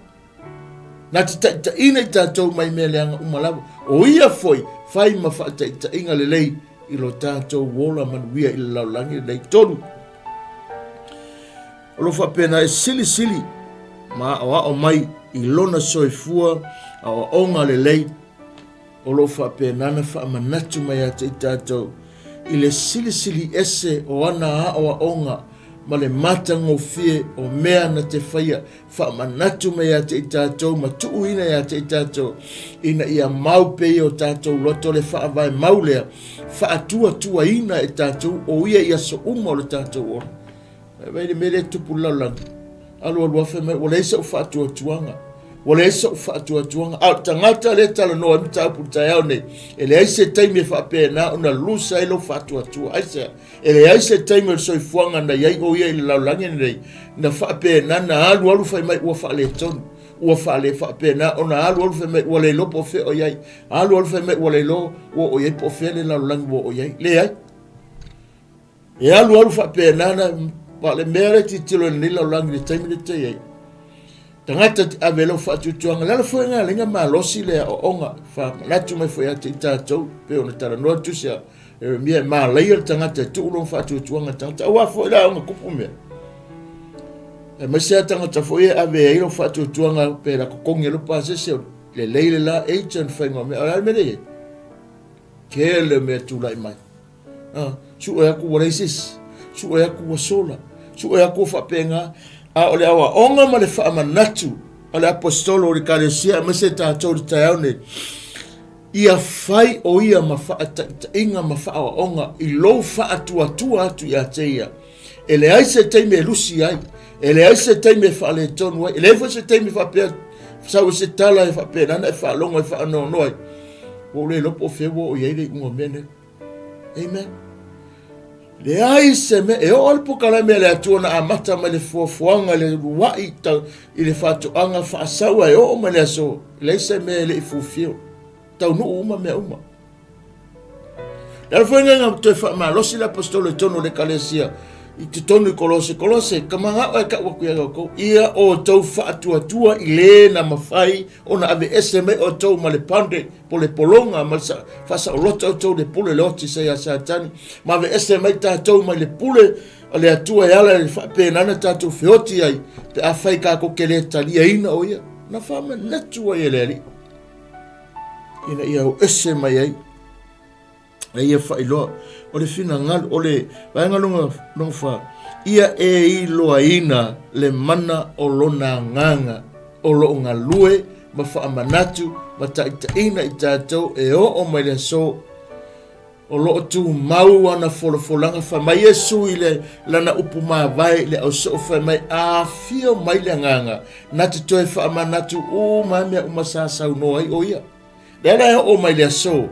Na te ta ina i tātou mai mele anga uma lawa. O ia foi, whai ma wha ta inga le lei i lo tātou wola manuia i le laulangi lei tonu. O lo whapena e sili ma awa o mai i lona soifua awa onga le lei. O lo whapena na wha manatu mai a te tātou i le sili ese o ana a awa onga ma le mata ngofie o mea na te whaia wha manatu me a te tātou ma tuu ina a te tātou ina ia mau pei o tātou loto le wha vai maulea wha atua ina e tātou o ia ia so o le tātou o veile mele tupu laulang alu whafe me o leisa o wha tuanga o leisa o wha tuanga au tangata le tala noa mta upu taiao nei e le aise taimi e wha pēna una lusa ilo wha tua aise e le aise taimi e soifuanga na iai o ia i le laulangi nei na wha pēna na alu whai mai ua wha le tonu ua wha le wha pēna o na alu whai mai ua le lo po fe o iai alu whai mai ua le lo o iai po fe le laulangi o iai le ai e alu wha pēna na pa le mere ti tilo ni laulangi le taimi le te iai tangata avelo fa tutuanga la foi nga lenga malosi le onga fa la tu mai foi ati tatou pe ona tala no tu sia mi ma leir tangata tu lo fa tutuanga tangata wa foi la nga kupume e ma sia tangata foi ave ilo fa tutuanga pe la kokonge lo pase se le leile la agent fa ngome ala me le ke le me tu lai mai su e ku resis su e ku sola su e ku fa penga a ole awa onga ma le wha manatu o le apostolo o le kalesia ma se tātou le taiaone ia whai o ia ma wha inga ma wha awa onga i lo wha atua atu i a te ia e le aise teime e lusi ai e le aise teime e wha le tonu ai e le se teime wha pia sau se tala e wha pia nana e wha longa e wha anono ai o le lopo fewo o iei le unga mene amen. Le aise me e o alpo kala me le atua na amata ma le fuafuanga le wai tau i le whatoanga whaasaua e o ma le aso le aise me le i fufio tau nu uma me uma le fuenga nga te wha ma losi la apostolo e tono le kalesia i te tonu i kolose kamanga o e ka wakuia gako ia o tau whaatua i le na mawhai o na ave eseme o tau ma le pande po le polonga ma le whasa o lota o tau le pule le oti se a satani ma ave eseme i tātou ma le pule o le atua e ala le whapēnana tātou whioti ai te a whai kako ke le talia ina o ia na whama natua i le ali ina ia o ese mai ai na ia whailoa o le fina ngal o le vaenga longa wha ia e i loa ina le mana o lona nganga o lo ngā lue ma wha amanatu ma taitaina i tātou e o mai le so o lo tu mau ana folanga wha mai Yesu i le lana upu maa vai le au so wha mai a fio mai le nganga na te toe wha amanatu o mai mea umasasau no ai o ia le o mai le so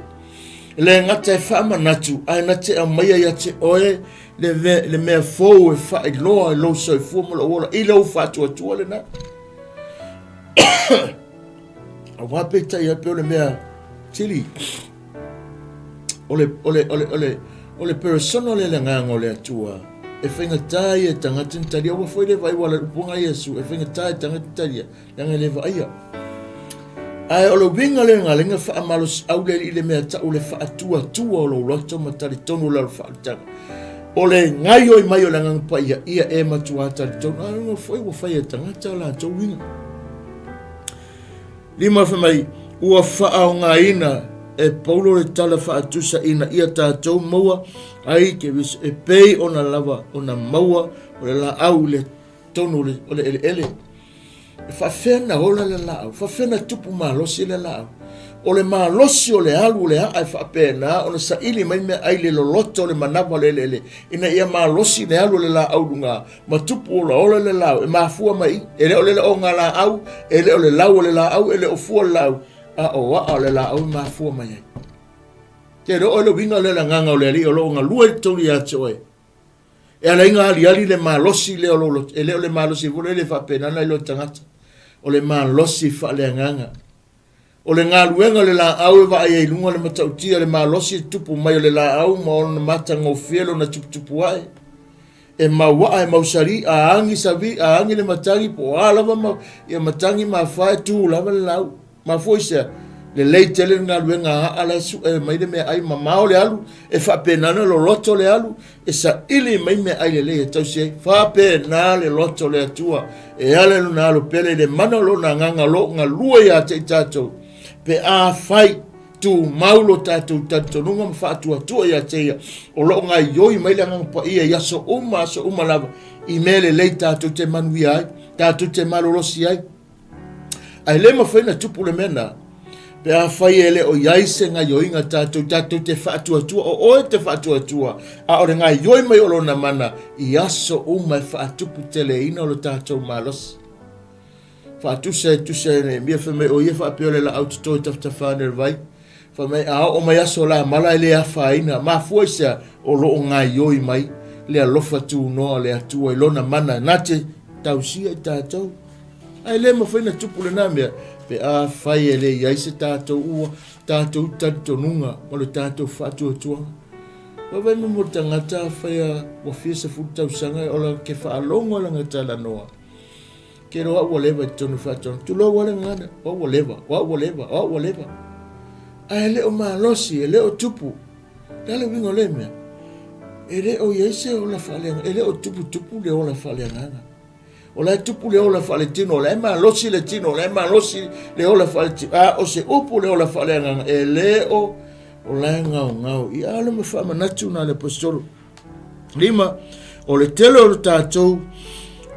le ngata e wha manatu ai na te amaya ia te oe le mea fōu e wha i loa e lo so i fuamula ola i lau whātua le na a wapeta ia pe o le mea tili o le persona le nganga o le atua e whaingatai e tangatin taria wa foi le vai wala upunga Yesu e whaingatai tangatin taria langa le va ia ai o lo winga le ngalinga wha amalos au le i le mea tau le wha atua o lo roto ma tari tonu la wha atanga. O le ngai oi mai o la ngang pa ia e matua tari tonu. Ai ngo foi wa whai e tangata la tau winga. Lima wha mai ua wha au ngā ina e paulo le tala wha atusa ina ia tātou maua ai ke wis e pei o na lava o na maua o le la au le tonu o le ele. Fa fena hola le lao, fa fena tupu malo si le lao. o le malosi o le alu le a fa pena ona sa ili mai me ai le loloto le manava le ina ia malosi le alu le la aulunga matupu o la le la e mafua mai ele o le o ngala au ele o le lau le la au ele o fu lau a o wa le la au mafua mai ke ro o le winga le la nganga o le ali o lo nga lua tori a choe e ala inga ali le malosi le o lo ele o le malosi vole le fa pena na lo tangata o le malosi fa le nganga o le ngaluenga le la au va ai lunga le matautia le malosi tupu mai le la au ma ona mata ngofielo na tupu ai e maua e mausari a angi savi a angi le matangi po ala ma e matangi ma fa tu lava le lau ma foisa le leitele ngaluenga ala su e mai me ai mama o le alu e fa penana lo loto le alu e sa ili mai me ai le tau se fa pena le loto le atua e ale luna lo pele le manolo na nganga lo ngalua ya te tato pe a fai tu maulo tatu nunga mfatu atua ya teia o lo nga yoi mai le ngang pa ia so uma lava i mele le tatu te manui ai tatu te malolosi ai ai le mawhaina tupu le mena pe a fai ele o yaise nga yoi nga tatu te fatu atua o te fatu atua a ore nga yoi mai o lo na mana i aso uma e fatupu tele ina o lo tatu malosi fa tu se ne mia fa me o ye fa pe le la auto to ta fa ne vai fa me a o mai aso la mala le a fa ina ma fuisa o lo nga yo i mai le lo fa tu no le atu e lo na mana na te tausia ta to ai le mo fa na tu pu le na me pe a fa ele ya se ta to u ta to nunga o le ta to fa tu tu o ve mo tanga ta fa ya o fi se fu ta usanga o la ke fa longo la ngata la noa ke ro whatever tonu faton tu lo wala ngana whatever ai le o malosi le o tupu dale wingo le me ele o yese o la fale ele o tupu le o la fale ngana o la tupu le o la fale tino le malosi le tino le malosi le o la fale o se upu le o la fale ngana ele o la ngau i ala me fa manatu na le postolo lima o le telo o tatou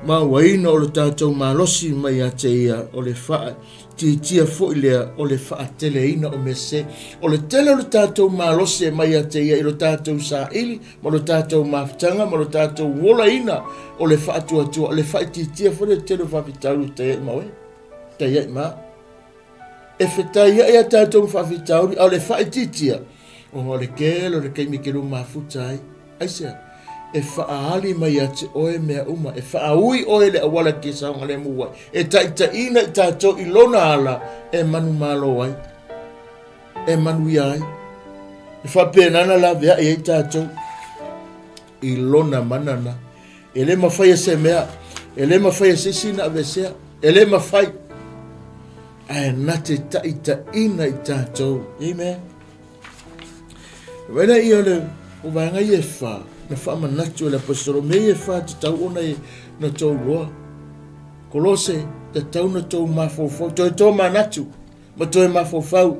ma waina o le tātou malosi mai a te ia o le wha tia fo ilea o le wha teleina o mese o le tele o le tātou malosi mai a te ia i lo tātou sa ili ma lo tātou mafutanga ma lo tātou wola ina o le wha atua o le wha tia fo le tele whawhitauru te ia mawe te ia ma e wheta ia tātou whawhitauru o le wha tia o le kelo le keimikiru mafutai aisea e whaali mai ate oe mea uma, e whaaui oe le awala ki saunga le mua, e taitaina i tātou i lona ala, e manu malo ai, e manu iai, e whapenana la vea e tātou i lona manana, e le mawhai se mea, e le mawhai se sina avesea, e le mawhai, ai nate taitaina i tātou, amen. Wena i ole, o vanga i e wha, na wha manatu le apostolo me e wha te tau ona e na tau roa. Kolose, te tau na tau mafofau, toi tau manatu, ma toi mafofau,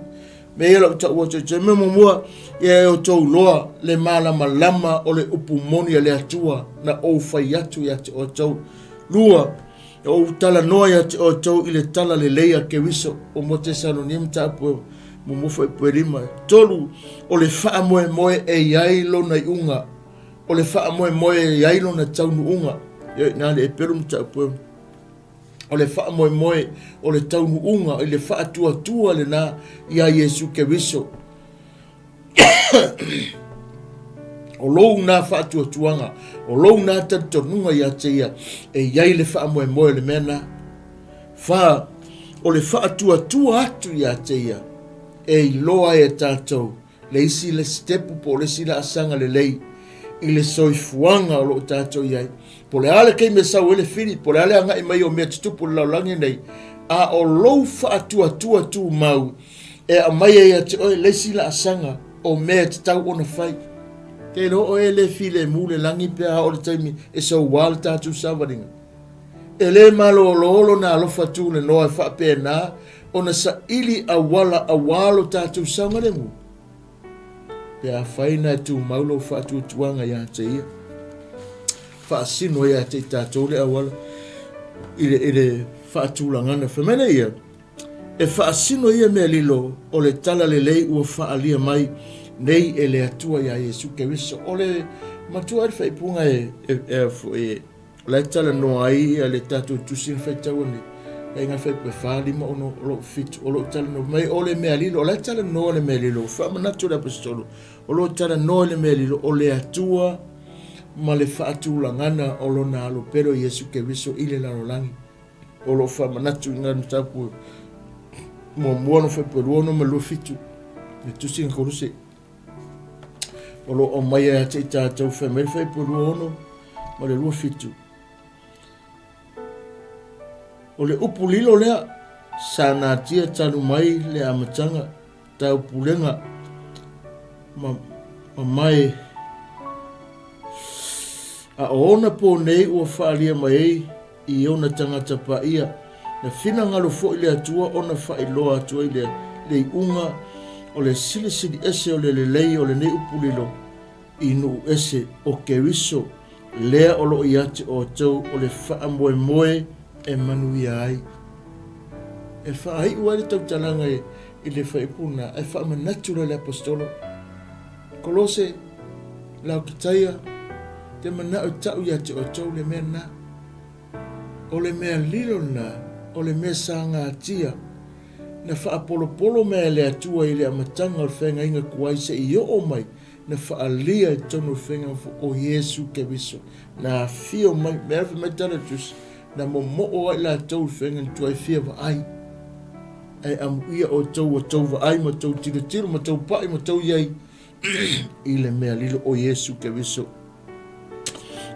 me e lau tau oto, toi me mumua, e o tau loa le malama lama o le upumoni le atua, na o whai atu ya te o tau lua, o tala noa ya te o tau i le tala le leia ke wiso, o mo te sanonim tapu mumufa i puerima. Tolu, o le wha moe e iai lo na iunga, o le wha moe e iai lo na taunu unga, nā le e perum tapu o le wha moe o le taunu unga, o le wha tua le nā ia Yesu ke wiso. O lou nā wha tuanga, o lou nā tatonunga ia te ia, e iai le wha moe le mena, wha o le wha tua atu ia te ia, e iloa e tātou, le isi le stepu po le sila asanga le lei, i le soifuanga o lo tātou iai. Po le ale kei me sau ele fili, po le ale anga i mai o mea tutupu le laulangi nei, a o lou wha tua tu mau, e a mai e a te oe le sila asanga o mea te tau ona whai. Kei lo o e le file mu le langi pea o le taimi e sau wale tātou savaringa. E le malo lo na alofa tu le noa e wha pēr nā, ona sa ili a walo tātou sanga le mu. Pe a whaina tu maulo whatu tuanga ia te ia. Whaasino ia te tātou le awala. I le whatu langana. Whamena ia. e whaasino ia mea lilo o le tala le lei ua whaalia mai nei e le atua ia Yesu Keriso. O le matua ari whaipunga le tala noa ai a le tatu tusin whaitau ni. E ngā whaipu e whaalima o lo fitu, o lo tala no mai o le mea lilo, o le tala noa le mea lilo, whaamanatu le apostolo, o lo tala noa le mea lilo, o le atua ma le whaatulangana o lo na alo pero Yesu Keriso i le larolangi. O lo whaamanatu i ngā nutapu mo moano whaipu ruono ma lo fitu, me tusi ngā koruse. O lo o mai a te i tātou whaimere whaipu ruono ma le lo fitu. O le upu lilo lea, sa nā tia tanu mai le amatanga, tau pulenga, ma mai, a ona po nei ua whaalia mai i ona tangata pa ia, na whina ngalo fo i le atua, ona whailoa atua i le unga, o le sili ese o le lei o le nei upu lilo, i nu ese o Keriso, lea o lo i ate o tau o le wha moe moe, e manuia ai. E whaai ua le tau talanga i le whaipuna, e wha manatula le apostolo. Kolose, lau kitaia, te mana o tau ia te o tau le mea na. O le mea lilo na, o le mea sanga atia, na wha apolo mea le atua i le amatanga o whenga inga kuai se i o mai, na wha alia i tono whenga o Yesu Keriso. Na fio mai, mea wha mai tala tusi, na mo o la tau whengan tuai fia wa ai. Ai amu ia o tau wa ai, ma tau tiro, ma tau pai, ma tau iai. I le mea lilo o Yesu Keriso.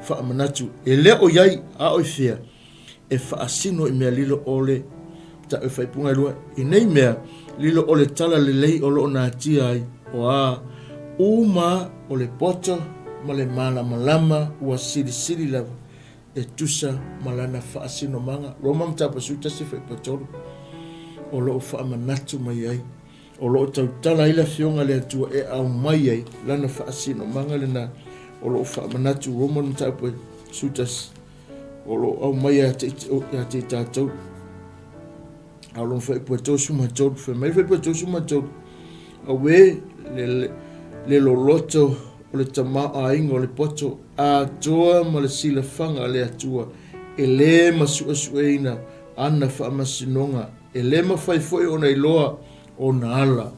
Wha amanatu, e le o iai a oi fia, e wha asino i mea lilo o le, ta e whaipunga lua, i nei mea lilo o le tala le lei o lo na tia ai, o a uma o le poto, ma le malama, ua siri lava. E tusa malana whaasino manga. Roma mtapa suta si whaipatoro. O loo whaamanatu mai ai. O loo tautala ila fionga le atua e au mai ai. Lana whaasino manga le na. O loo whaamanatu. Roma mtapa suta si. O loo au mai a te tātou. Au loo whaipatoro sumatoro. Whamai whaipatoro sumatoro. Awe le loloto o le tama a inga o le poto a toa ma le sila fanga le atua e le masuasueina ana whaamasinonga e le mawhaifoi o na iloa o na ala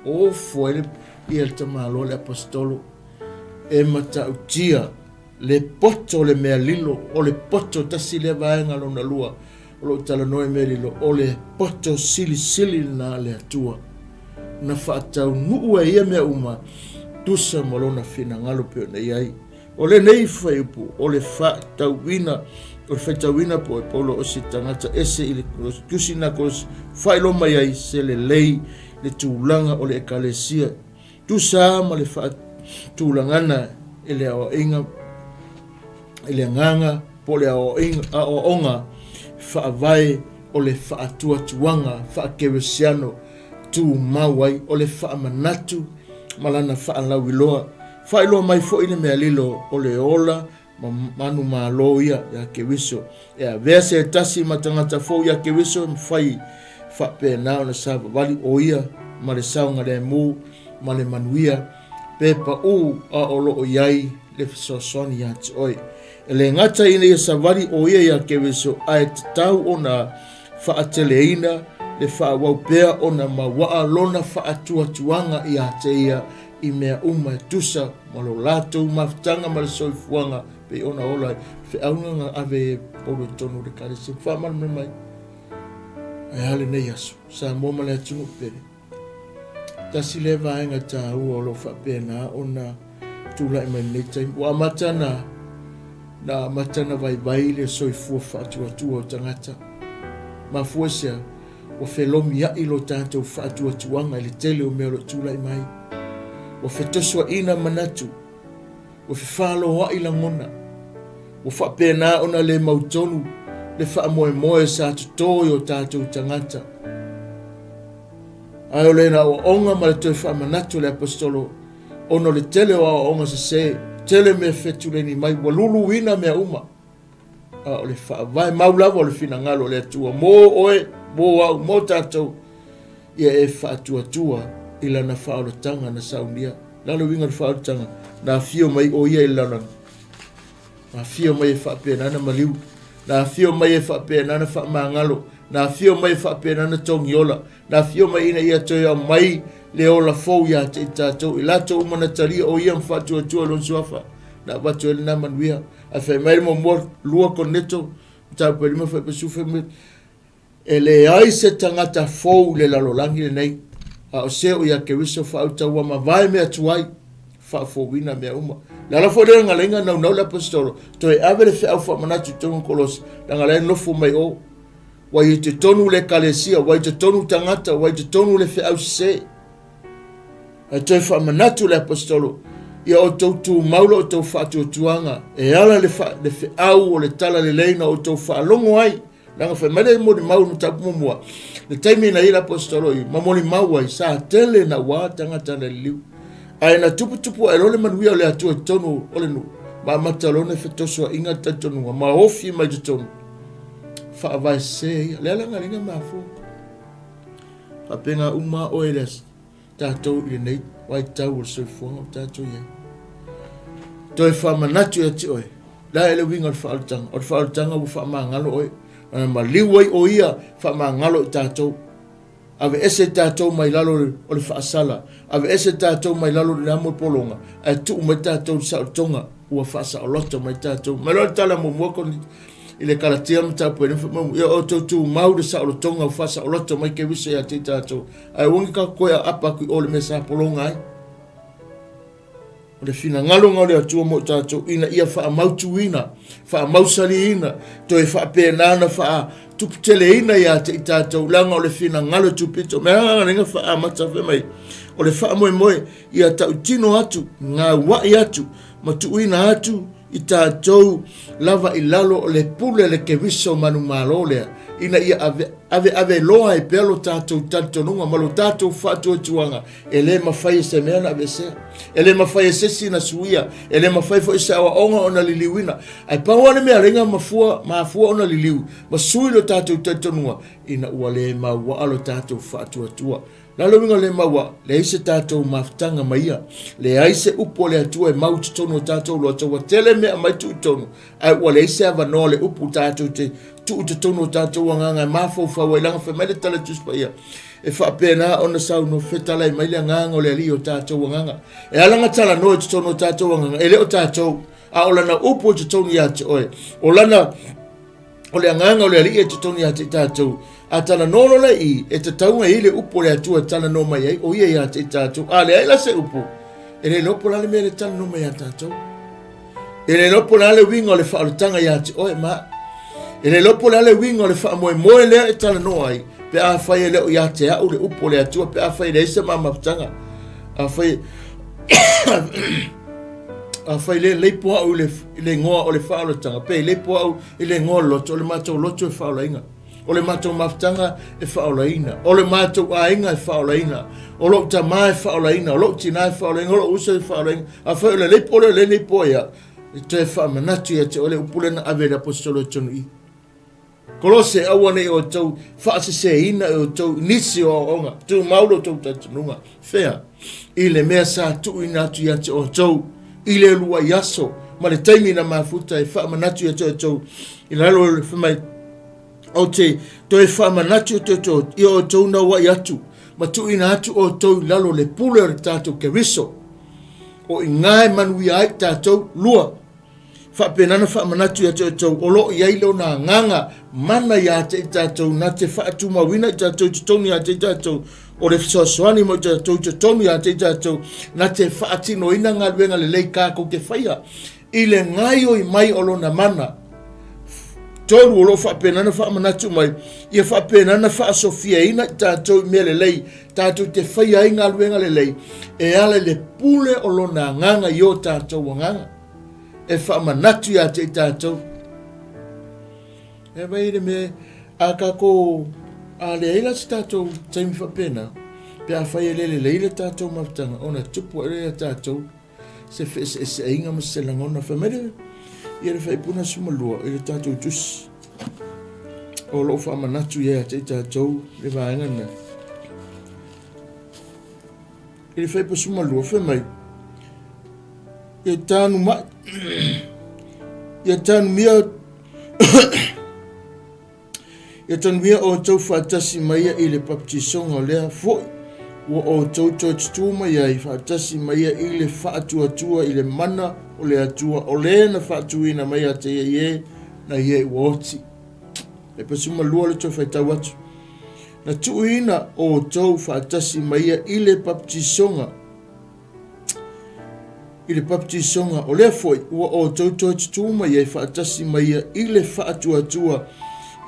o foile i al tama alo le apostolo e matautia le poto le mea lilo o le poto tasi le vaenga lo na lua o lo tala noe mea lilo o le poto sili na le atua na whaatau nuu e ia mea uma tusa malona fina ngalo pe na iai o le nei whaipu o le whaatauina o le whaitauina po e polo o si tangata ese i le kusina kos whailo mai ai se le lei le tūlanga o le ekalesia tusa ma le whaatūlangana e le ao inga e le nganga po le ao inga a o onga whaavai o le whaatuatuanga whaakeresiano tu mawai o le whaamanatu malana whaalau iloa. Whailoa mai fo ina mea lilo o le ola manu malo ia Keriso. Ea vea se tasi matangata fo ia Keriso mwhai whapena o na saba wali o ia ma le saunga le mu ma le manuia pepa u a olo o iai le fisosoni ia te oi. E le ngata ina ia sa wali o ia Keriso a e tau o na whaateleina le whaawau o na mawaa lona whaatuatuanga i a te ia i mea uma tusa malo lato maftanga ma le soifuanga pe ona ola whiaunga ngā ave polo tonu le kare se whaamara me mai ai hale nei aso sa moma le atungu pere tasi le vaenga tā ua o lo whapena o na tula i mai nei taim wa matana na matana vai le soifua whaatuatua o tangata ma fuesia o felomi ia ilo tātou whaatuatuanga i le tele o mea lo tula i mai o fetosua ina manatu o fefalo wa ila ngona o whapena ona le mautonu le whaamoe sa tutoi o tātou tangata ai o lena o onga ma le toi whaamanatu le apostolo ono le tele o onga se tele me fetuleni mai walulu ina mea uma o le whaavai maulawa o le fina ngalo le atua mo oe mo au mo tātou ia e whaatua ila na whaorotanga na saunia. Lalo winga le whaorotanga na fio mai o ia ilanang. Na fio mai e whaapena na maliu. Na fio mai e whaapena na whaamangalo. Na fio mai e whaapena na tongiola. Na fio mai ina ia toia mai le ola fou ia te tātou. I lato umana taria o ia mwhaatua lon suafa. Na watu ele na manuia. A whai mai mo mor lua koneto. Tau peri ma whai pesufe me. E le ai se tangata fou le lalolangi le nei. A o seo ia ke wiso whautaua ma vai mea tuai. Whaafowina mea uma. Lala fōre ngalenga nau la pastoro. To e avere whi au whamanatu tongu kolosi. Langa le nofo mai o. Wai te tonu le kalesia. Wai te tonu tangata. Wai te tonu le whi au se. A to e whamanatu le pastoro. Ia o tau tu maula o tau whaatu o tuanga. E ala le whi au o le tala le leina o tau whaalongo ai. Langa whi mele mo ni mau nuta kumumua. Le taimi na ila pastoro i. Mamoni mau ai. Sa tele na wā tangata le liu. Ai na tupu ai lole manuia o le atua tonu ole nu. Ma matalone fetoso inga tatonu. Ma ofi mai tonu. Fa vai se le ala ngalinga mafu. Fa penga uma oeles. Tatou i nei wai tau o se fuanga tatou ia. Toi fa manatu ya ti oi. La ele winga o faaltanga. O faaltanga u fa mangalo oi. Ma liwai o ia fa mangalo tatou. Ave ese tātou mai lalo o le whaasala. Ave ese tātou mai lalo le amo polonga. Ai tu mai tātou sa o tonga. Ua whaasa o loto mai tātou. Mai lalo tala mo mwako i le karatia mta po e nifamamu. Ia o tautu mau de sa o tonga o whaasa o loto mai ke wisa ia te tātou. Ai wangi ka koea apa kui o le me sa polonga ai. O le fina ngalo ngau le atua mo tātou. Ina ia wha mautu ina. Wha mausari ina. Toi wha pēnana wha tuputele ina ia te tātou langa o le fina ngalo tupito. Me hanga ringa wha mata whe mai. O le wha moe moe ia tau tino atu. Ngā wai atu. Ma tu ina atu i tātou lava i lalo o le pule le ke wiso manu malo lea. Ina ia ave loa e pelo tātou tantonunga. Malo tātou whātua tuanga. E le mawhai se mea na ave sea. E le mawhai e sesi na suia. E le mawhai fo isa awa onga o na liliwina. Ai pawane mea ringa mafua o na liliu. Ma sui lo tātou tantonunga. Ina ua le maua alo tātou whātua tua. Lalo winga le maua, le aise tātou maftanga maia. Le aise upo le atua e mau tutono tātou lo ataua tele mea mai tu tono. Ai ua le aise ava noa le upu tātou te tu tutono tātou anganga e mafau fawa ilanga fe mai le tala tuspa ia. E whaapena ona sau no fetala i mai le anganga o le ali o tātou anganga. E alanga tala noa tutono tātou anganga. E leo tātou, a o lana upu tutono ia te oe. O lana, o le anganga o le ali e tutono ia te tātou. A tala nono le i, e te taunga i le upo le atua tala no mai ai, o ia ia te tātou. A le aila se upo. E le lopo la le mea le tala no mai a tātou. E le lopo la le winga o le whaalutanga ia te oe ma. E le lopo la le winga o le whaamoe moe lea e tala no ai. Pe a whai e leo ia te au le upo le atua, pe a whai le isa mamafutanga. A whai... a whai le leipo au le ngoa o le whaalutanga. Pe leipo au i le ngoa loto, o le matou loto e whaalainga. O le matou mafutanga e whaolaina. O le matou ainga e whaolaina. O lo tama e whaolaina. O lo tina e whaolaina. O lo usa e whaolaina. A whai le leipo le le leipo ia. E te whaamanatu ia te ole upulena avera apostolo tonu i. Kolose awane o tau whaasese ina o tau nisi o onga. Tu maulo tau tatununga. Whea. I le mea sa tu ina atu ia te o tau. I le lua yaso. Ma le taimi na mafuta e whaamanatu ia te o tau. I lalo le whamai o te toi whamanatu te tō i o tō na wai atu. Ma tu ina atu o tō lalo le pule o tātou ke riso. O i ngai manui ai tātou lua. Whapenana whamanatu ia te tō o lo i ailo na nganga mana ia te tātou na te whaatu mawina i tātou te tōni ia te tātou. O le fisoasoani mo te tātou te tōni ia te tātou. Na te whaatino ina ngā ruenga le lei kāko ke whaia. I le ngai o i mai o lo na mana. Tolu o lo whapenana whaamanatu mai. Ia whapenana whaasofia ina tātou mea le lei. Tātou te whaia inga luenga le lei. E ala le pule o lo na nganga i o tātou nganga. E whaamanatu ia te tātou. E mai le me a kako a le eila si tātou taimi whapena. Pe a whaia le leile tātou mawtanga. Ona tupu e rea tātou. Se whese e se inga ma se langona whamere. Ia le whaipuna sumalua, i le tātou tus. O lo wha manatu ia te tātou, le vāenga na. Ele fai pa suma lua fe mai. Ia tanu mai. Ia tanu mia. Ia tanu mia o tau whaatasi maia i le baptisonga o lea foi. Ua o tau church tuma ia i whaatasi maia i le whaatua i le mana o le atua. O le na whaatuina maia te ie na ie uoti. E pa suma lua le tau whaitau atu. Na tuina o tau whaatasi maia i le baptisonga. I le baptisonga o lea foi. Ua o tau church tuma ia i whaatasi maia i le whaatuatua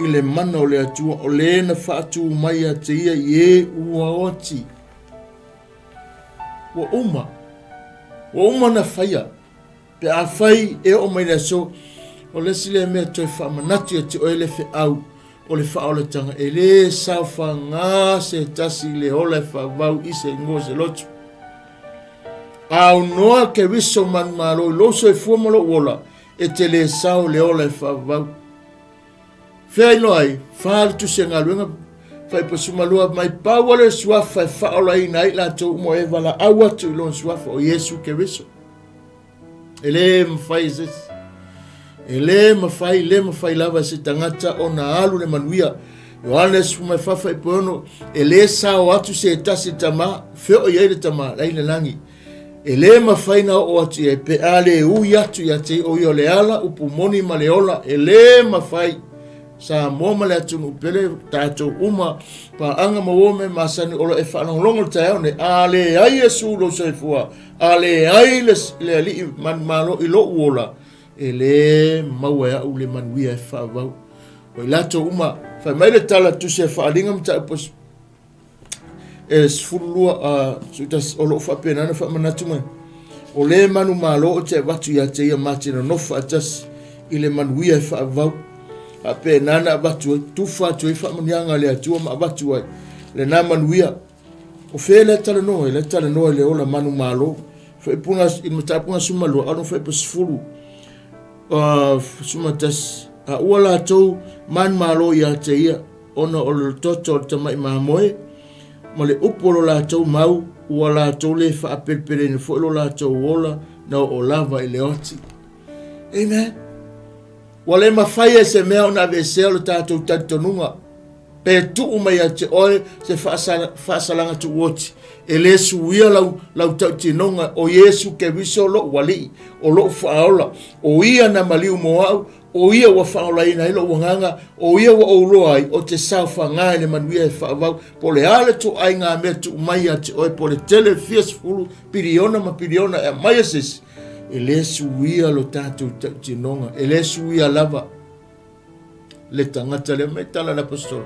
i le mana o le atua. O le na whaatu maia te ia ie uaoti. Wa uma na whaia. Pe a whai e o mai na so. O le sile mea toi whamanati a te oele fe au. O le whaole tanga. E le sauwha ngā se tasi le ole whawau i se ngō se lotu. Au noa ke wiso man maro. Loso e fuamalo wola. E te le sau le ole whawau. Whai loai. Whaal tu se ngā luenga. Whai pa sumalua mai pawale suafa e whaola i nai la tau mo e wala awa tu ilon suafa o Yesu ke riso. Ele mawhai zes. Ele mawhai lava se tangata o na alu le manuia. Yohanes mai fafa i pono. Ele sao atu se tasi tama. Feo i eile tama lai le langi. Ele mawhai na o atu e pe ale ui atu ya te o i le ala upu moni ma le ola. Ele mawhai. Sa moma le atu upele tato uma pa anga mawome masani olo e whanonglongo te aone ale ai e sulo soifua ale ai le ali man malo ilo uola e le maua au le manuia e whaavau o i lato uma whai mai le tala tu se whaalinga mta upos e sfurulua sutas olo whapenana whamanatu mai o le manu malo o te watu ya te ia matina nofa atas i le manuia e whaavau a pe nana batu tu fatu e famanianga le atua ma batu ai le na manuia o fe le tala no le ola manu malo fe puna in mata puna sumalo anu fe pesfulu sumatas a wala to man malo ya te ia ona o toto te mai mamoe mo le upolo la to mau wala to le fa apelpele ni fo lo la to wola na o lava ile oti amen. Wale mawhai se mea ona vesea lo tātou tatonunga. Pe tu umai a te oe se whaasalanga tu woti. E le suia lau tau tinonga o Yesu ke viso lo wali. O lo whaola. O ia na maliu moau. O ia wa whaola ina ilo wanganga. O ia wa ouroai o te sauwha ngai ne manuia e whaavau. Po le ale tu ai ngā mea tu umai a te oe. Po le tele fias fulu piriona ma piriona e mai asisi. E le suia lo tātou tinonga. E le suia lava. Le tangata le mai tala na pastor.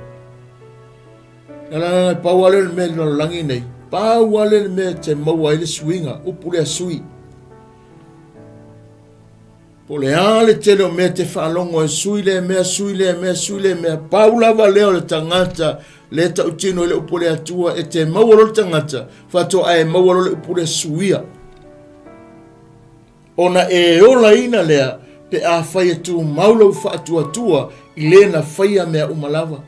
Nana pauale le mea no langi nei. Pauale le mea te maua ele suinga. Upu le sui. Po le ale tele o mea te whaalongo e sui le mea. Paulava leo le tangata. Le tautino le upu le atua. E te maua lo tangata. Fato ae maua lo le upu le suia. Ona e ola ina lea pe a whai atu maulau whaatua i le na whaia mea umalava.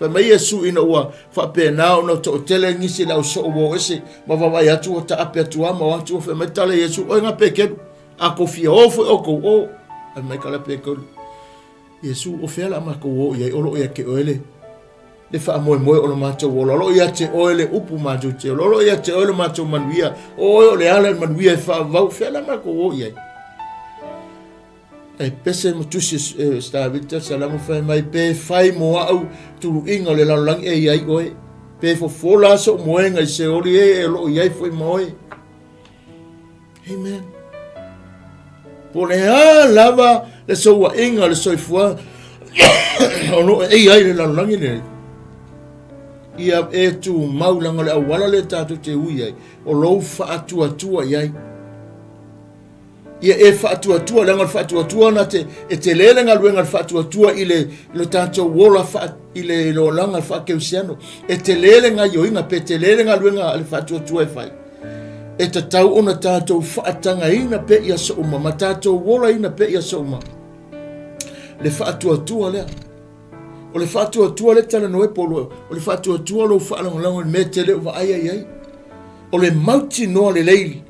Whai mai asu ina ua whape nao na to tele ngisi lau so uo ese ma wawai atu o ta ape atu ama o atu o whai mai tala Yesu o inga pe kedu a kofia ofo o kou o ai mai kala pe kedu Yesu o whela ama kou o iai olo ia ke oele le wha moe o lo mātou o lolo ia te oele upu mātou te lolo ia te oele mātou manuia o le ala manuia e wha vau whela ma kou o iai e pese mo tusi stavita salamu whai mai pe whai mo au turu inga le lalang e iai oe pe fo fola so moenga i se ori e lo iai fwai moe amen po le lava le soua inga le soifua ono e iai le lalang e ia e tu maulanga le awala le tātou te ui ai o lou whaatua iai ia e whaatua langa le whaatua na te e te lelenga luenga le whaatua i le tātou wola i le lo langa le whaakeusiano e te lelenga ioinga pe te lelenga luenga le whaatua e whai e te tau ona tātou whaatanga ina pe ia souma ma tātou wola ina pe ia souma le whaatua lea o le whaatua le tala noe polo o le whaatua lo whaalangolango me te leo wa ai o le mauti noa le leili,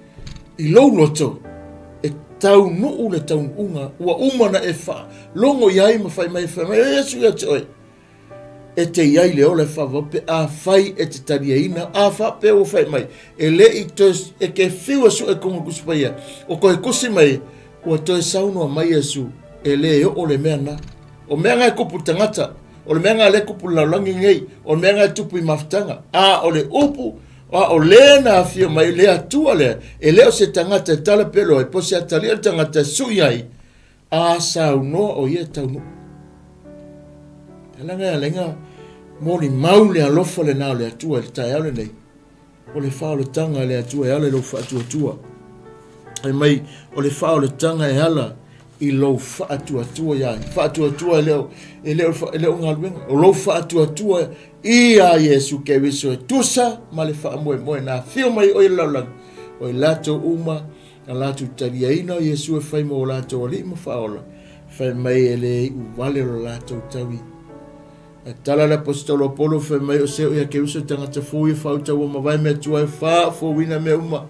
i lou loto, e tau nuu le tau unga, ua umana e wha, longo iai ma whai mai, Yesu ia te oe, e te iai leo le whavape, a whai e te taria ina, a whape o whai mai, e le i toes, e ke whiwa su e konga kusipaia, o koe kusi mai, ua toe saunua mai Yesu, e le o le mea na, o mea ngai kupu tangata, o le mea ngai le kupu laulangi ngei, o le mea ngai tupu i mafutanga, a o le upu, o le na afia mai, le atua le, e leo se tangata e tala pelo, e po se atalia tangata sui ai, a saunoa o ia taunu. Langa lenga moni mau le alofa le nao le atua le tai ale nei. O le whao le tanga le atua e ale lo whaatua tua. E mai o le whao le tanga e ala i lo whaatua tua iai. Whaatua tua e leo ngaluenga. O lo whaatua tua i a Yesu ke wiso e tusa ma le wha moe moe na whio mai o i laulang. O i lato uma a lato taria ina o Yesu e whai mo o lato o li ma whaola. Whai mai e le i uwale o lato tawi. E tala le apostolo Apollo whai mai o seo ia ke uso tangata fui whauta ua mawai mea tua e wha wina mea uma.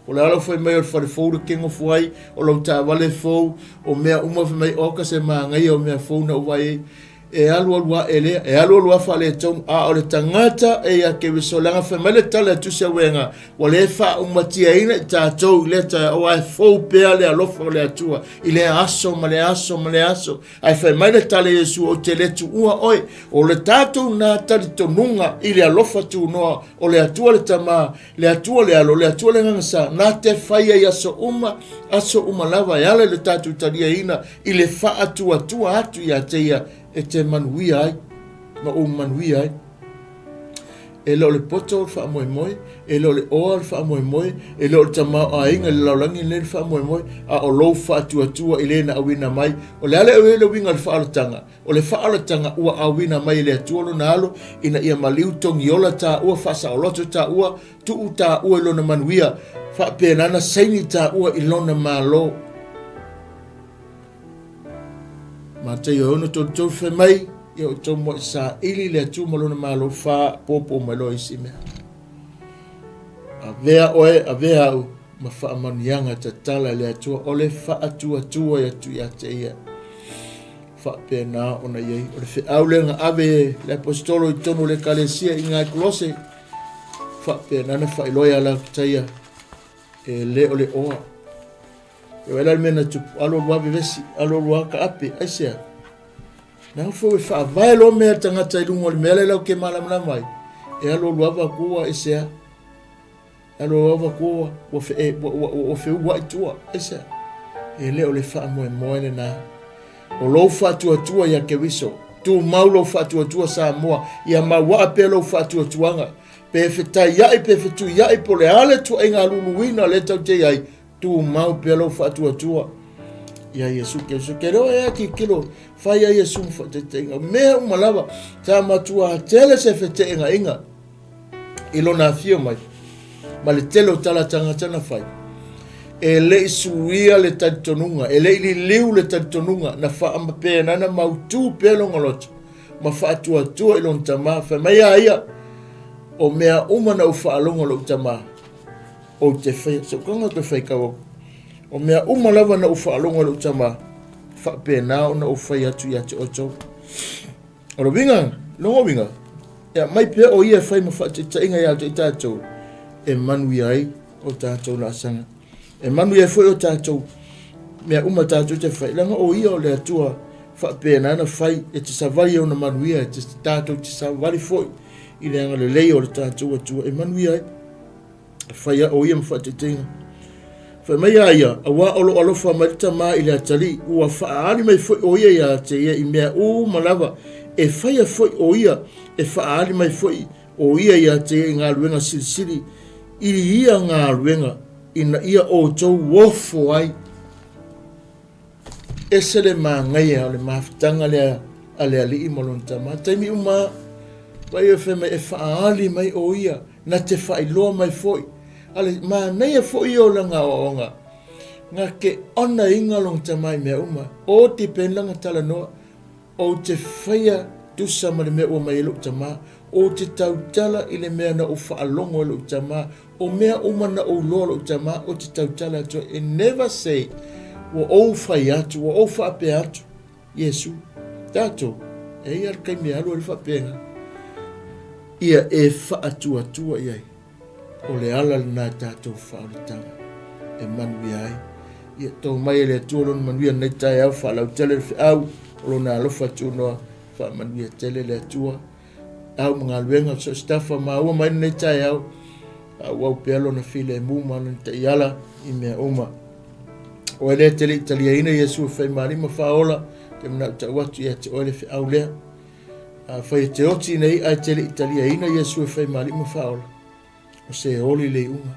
O le ala whai mai o whare fōru kengo fuai o lau tā wale fōu o mea uma whai mai oka se maa ngai o mea fōu na uwai e alu alua elea, e alu alua wha le tonu a o le tangata e ia ke wiso langa whai mai le tala tusia wenga wa le wha umatia ina i tātou le ta o ai fōu pēa le alofa o le atua i le aso ma le aso ma le aso ai whai mai le tala Yesu o te letu ua oi o le tātou nā tali tonunga i le alofa tu noa o le atua le tama le atua le alo le atua le ngangasa nā te whaia i aso uma lava e ale le tātou taria ina i le wha atua atu i a teia e te manuia ai, ma o manuia ai. E leo le poto o wha moe moe, e leo le oa le wha moe moe, e leo le tamau a inga le laulangi le wha moe moe, a o lou wha atua i le na awina mai, o le ale o le winga le wha alatanga, o le wha alatanga ua awina mai le atuolo na alo, ina ia maliu tongi ola ta ua whasa o loto ta ua, tuu ta ua ilona manuia, wha penana saini ta ua ilona malo. Ma te i ono tō whai mai, i o tō mo sa ili le atu malona malo wha popo malo isi mea. A vea oe, a vea au, ma wha amanianga ta tala le atua, o le wha atua i atu i ate ia. Wha pēnā ona iei, o le whi aulenga ave le apostolo i tono le kalesia i ngai kolose, wha pēnā na wha iloia la kutaia, e le o le oa. E wela mena tupu, alo lua vivesi, alo lua ka ape, aisea. Na ufo e wha vai lo mea tangata i lungo le mele lau ke malamna mai. E alo lua wakua, aisea. Alo lua wakua, o fe ua itua, aisea. E leo le wha moe moene na. O lo wha tua ia ke wiso. Tu mau lo wha tua sa moa. Ia maua pe lo wha tuanga. Pe fetai iai, pe fetu iai, po le ale tua inga luluina le tau te iai. Tu mau pelo fatua ya Yesu ke ro ya ki kilo fa ya Yesu fa te tenga me malava ta matua tele se fete inga ilona fio mai male telo tala tanga tana fai e le suia le tantonunga e le liu le tantonunga na fa ampe na mautu pelo ngolot ma fa tua ilon tama fa mai ia o mea umana u fa longo lo tama o te whai, so kanga te whai kawa. O mea umalava na uwha alonga lo tama, wha pēnā na uwhai atu i ate oto. Oro winga, longo winga, ia mai pēr o ia whai ma wha te tainga i ato i tātou, e manu i ai o tātou la sanga. E manu i ai whai o tātou, mea uma tātou te whai, langa o ia o le atua, wha pēnā na whai, e te savari au na manu i ai, te tātou te savari whai, i le anga le lei o le tātou atua, e manu i ai, whaia o ia mwha te tinga. Whai mai aia, a wā olo alofa marita mā i le atali, ua whaari mai whai o ia ia te ia i mea o malawa, e whaia whai o ia, e whaari mai whai o ia ia te ia i ngā ruenga sirisiri, i ia ngā ruenga, ina ia o tau wofo ai. E sele mā ngai a le mawhitanga lea, a lea li i malonta mā. Taimi uma, wai e whai mai e whaari mai o ia, na te whailoa mai whoi. Ale, ma nei e whoi o langa o onga. Ngā ke ona inga long tamai mea uma. O te penlanga tala noa. O te whaia tusa ma le mea ua mai elu tama. o te tautala i le mea na o whaalongo le utama, o mea uma na o loa le utama, o te tautala atua. It never say, wa o whai atu, wa o whaape atu, Yesu, tato, e ar kai mea alo le whapenga, ia e whaatua tua iai, o le ala le nā tātou whaaletanga, e manui ai, ia tau mai le atua lona manuia nei tai au, whaalau tele le au, o lona alofa tu noa, whaamanuia tele le atua, au mga luenga so staffa maua mai nei tai au, wau pelo na file muma na te iala i mea uma. O ele tele italia ina Yesu fai marima faola, te mna ta watu ia te oele fi au lea. Fai te oti nei ai tele italia ina Yesu fai marima faola. O se oli le unga.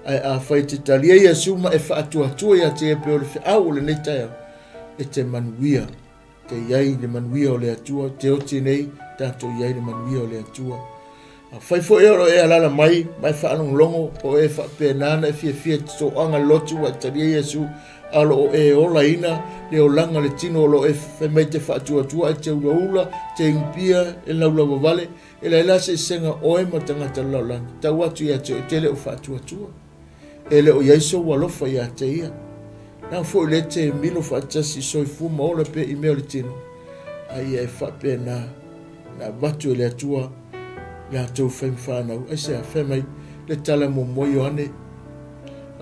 Ai a fai te italia Yesu ma e fa atua tua ia te e pe ole fi au le nei tai au. E te manuia, te iai le manuia o le atua, te oti nei, tato iai le manuia o le atua. Fai fo e oro e alala mai whaanong longo o e whapēnana e fia so anga lotu wa taria Yesu alo o e ola ina le o langa le tino o e whai te whaatua e te ulaula, te impia e laula wawale e la ela se senga oe ma tangata laulangi. Tau atu ia te o tele o whaatua. E le o Yesu walofa ia te ia. Nā fo le te milo whaatasi soi fuma ola pe i meo le tino. Ai e whapēnā na watu e le atua ya tau whaim whanau, ai se a whamai, le tala mo moi o ane,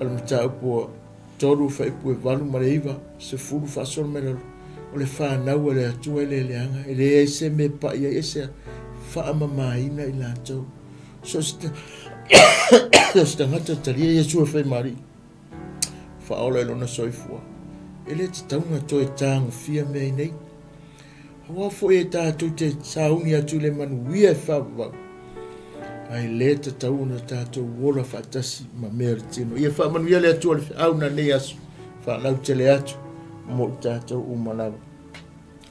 ala mta upo toru whaipu e walu mareiva, se furu whasoro mera, o le whanau e le atua e le leanga, e le e se me pa ia e se whaama maina i la tau. So sta ngata taria Yesu e whai mari, whaola e lona soifua, e le te taunga to e tāngu fia mei nei, hawa fo e tātou te sauni atu le manuia e whawau, ai le te tauna tātou wola whaatasi ma mea le tino. Ia whaamanuia le atua le au na nei asu, whaanau te le atu, mo tātou umalawa.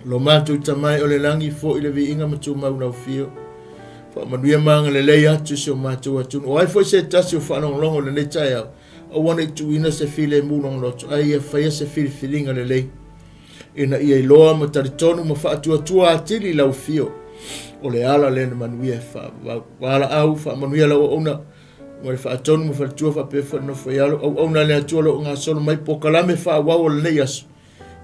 Lo mātou tamai o le langi fo i le vi inga matu mau nau fio. Whaamanuia maanga le lei atu se o mātou atu. O ai fo se tasi o whaanong longo le ne tai au. O wane tu ina se file mūnong lotu. Ai ia whaia se file filinga le lei. Ina ia i loa ma taritonu ma whaatua tua atili lau fio. O le ala le na manuia wala au manuia lau ona mo le whaatonu mo whaatua whapefa no whaialo au ona le atua lo ngā solo mai pokalame whaawau le nei asu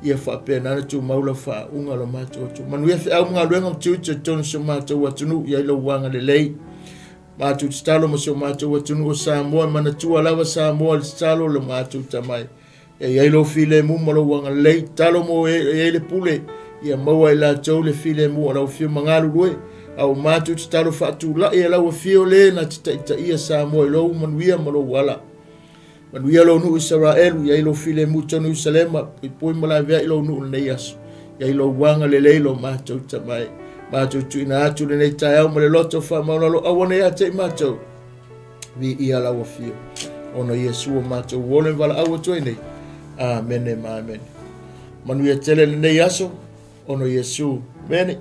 ia whapea nana tu maula whaunga lo mātou atu manuia au mga luenga mtiu te tonu so mātou atunu ia ilo wanga le lei mātou talo mo so mātou atunu o Samoa manatua lawa Samoa le talo le mātou tamai ia ilo file mu malo wanga le lei talo mo e le pule ia maua i la tau le file mu ala o fio mangaru rue au mātou te talo whaatu la ia lau o fio le na te taita ia Samoa i lau manuia malo wala manuia lau nu Israelu ia ilo file mu tonu Isalema i pui malai vea ilo nu nei asu ia ilo wanga le leilo mātou tamai mātou tu ina atu le nei tai au ma le loto wha mauna lo awane a te mātou vi ia lau o fio ono Yesu o mātou wole wala au o toi nei amen e ma amen manuia tele le nei aso ono Yesu. Mene.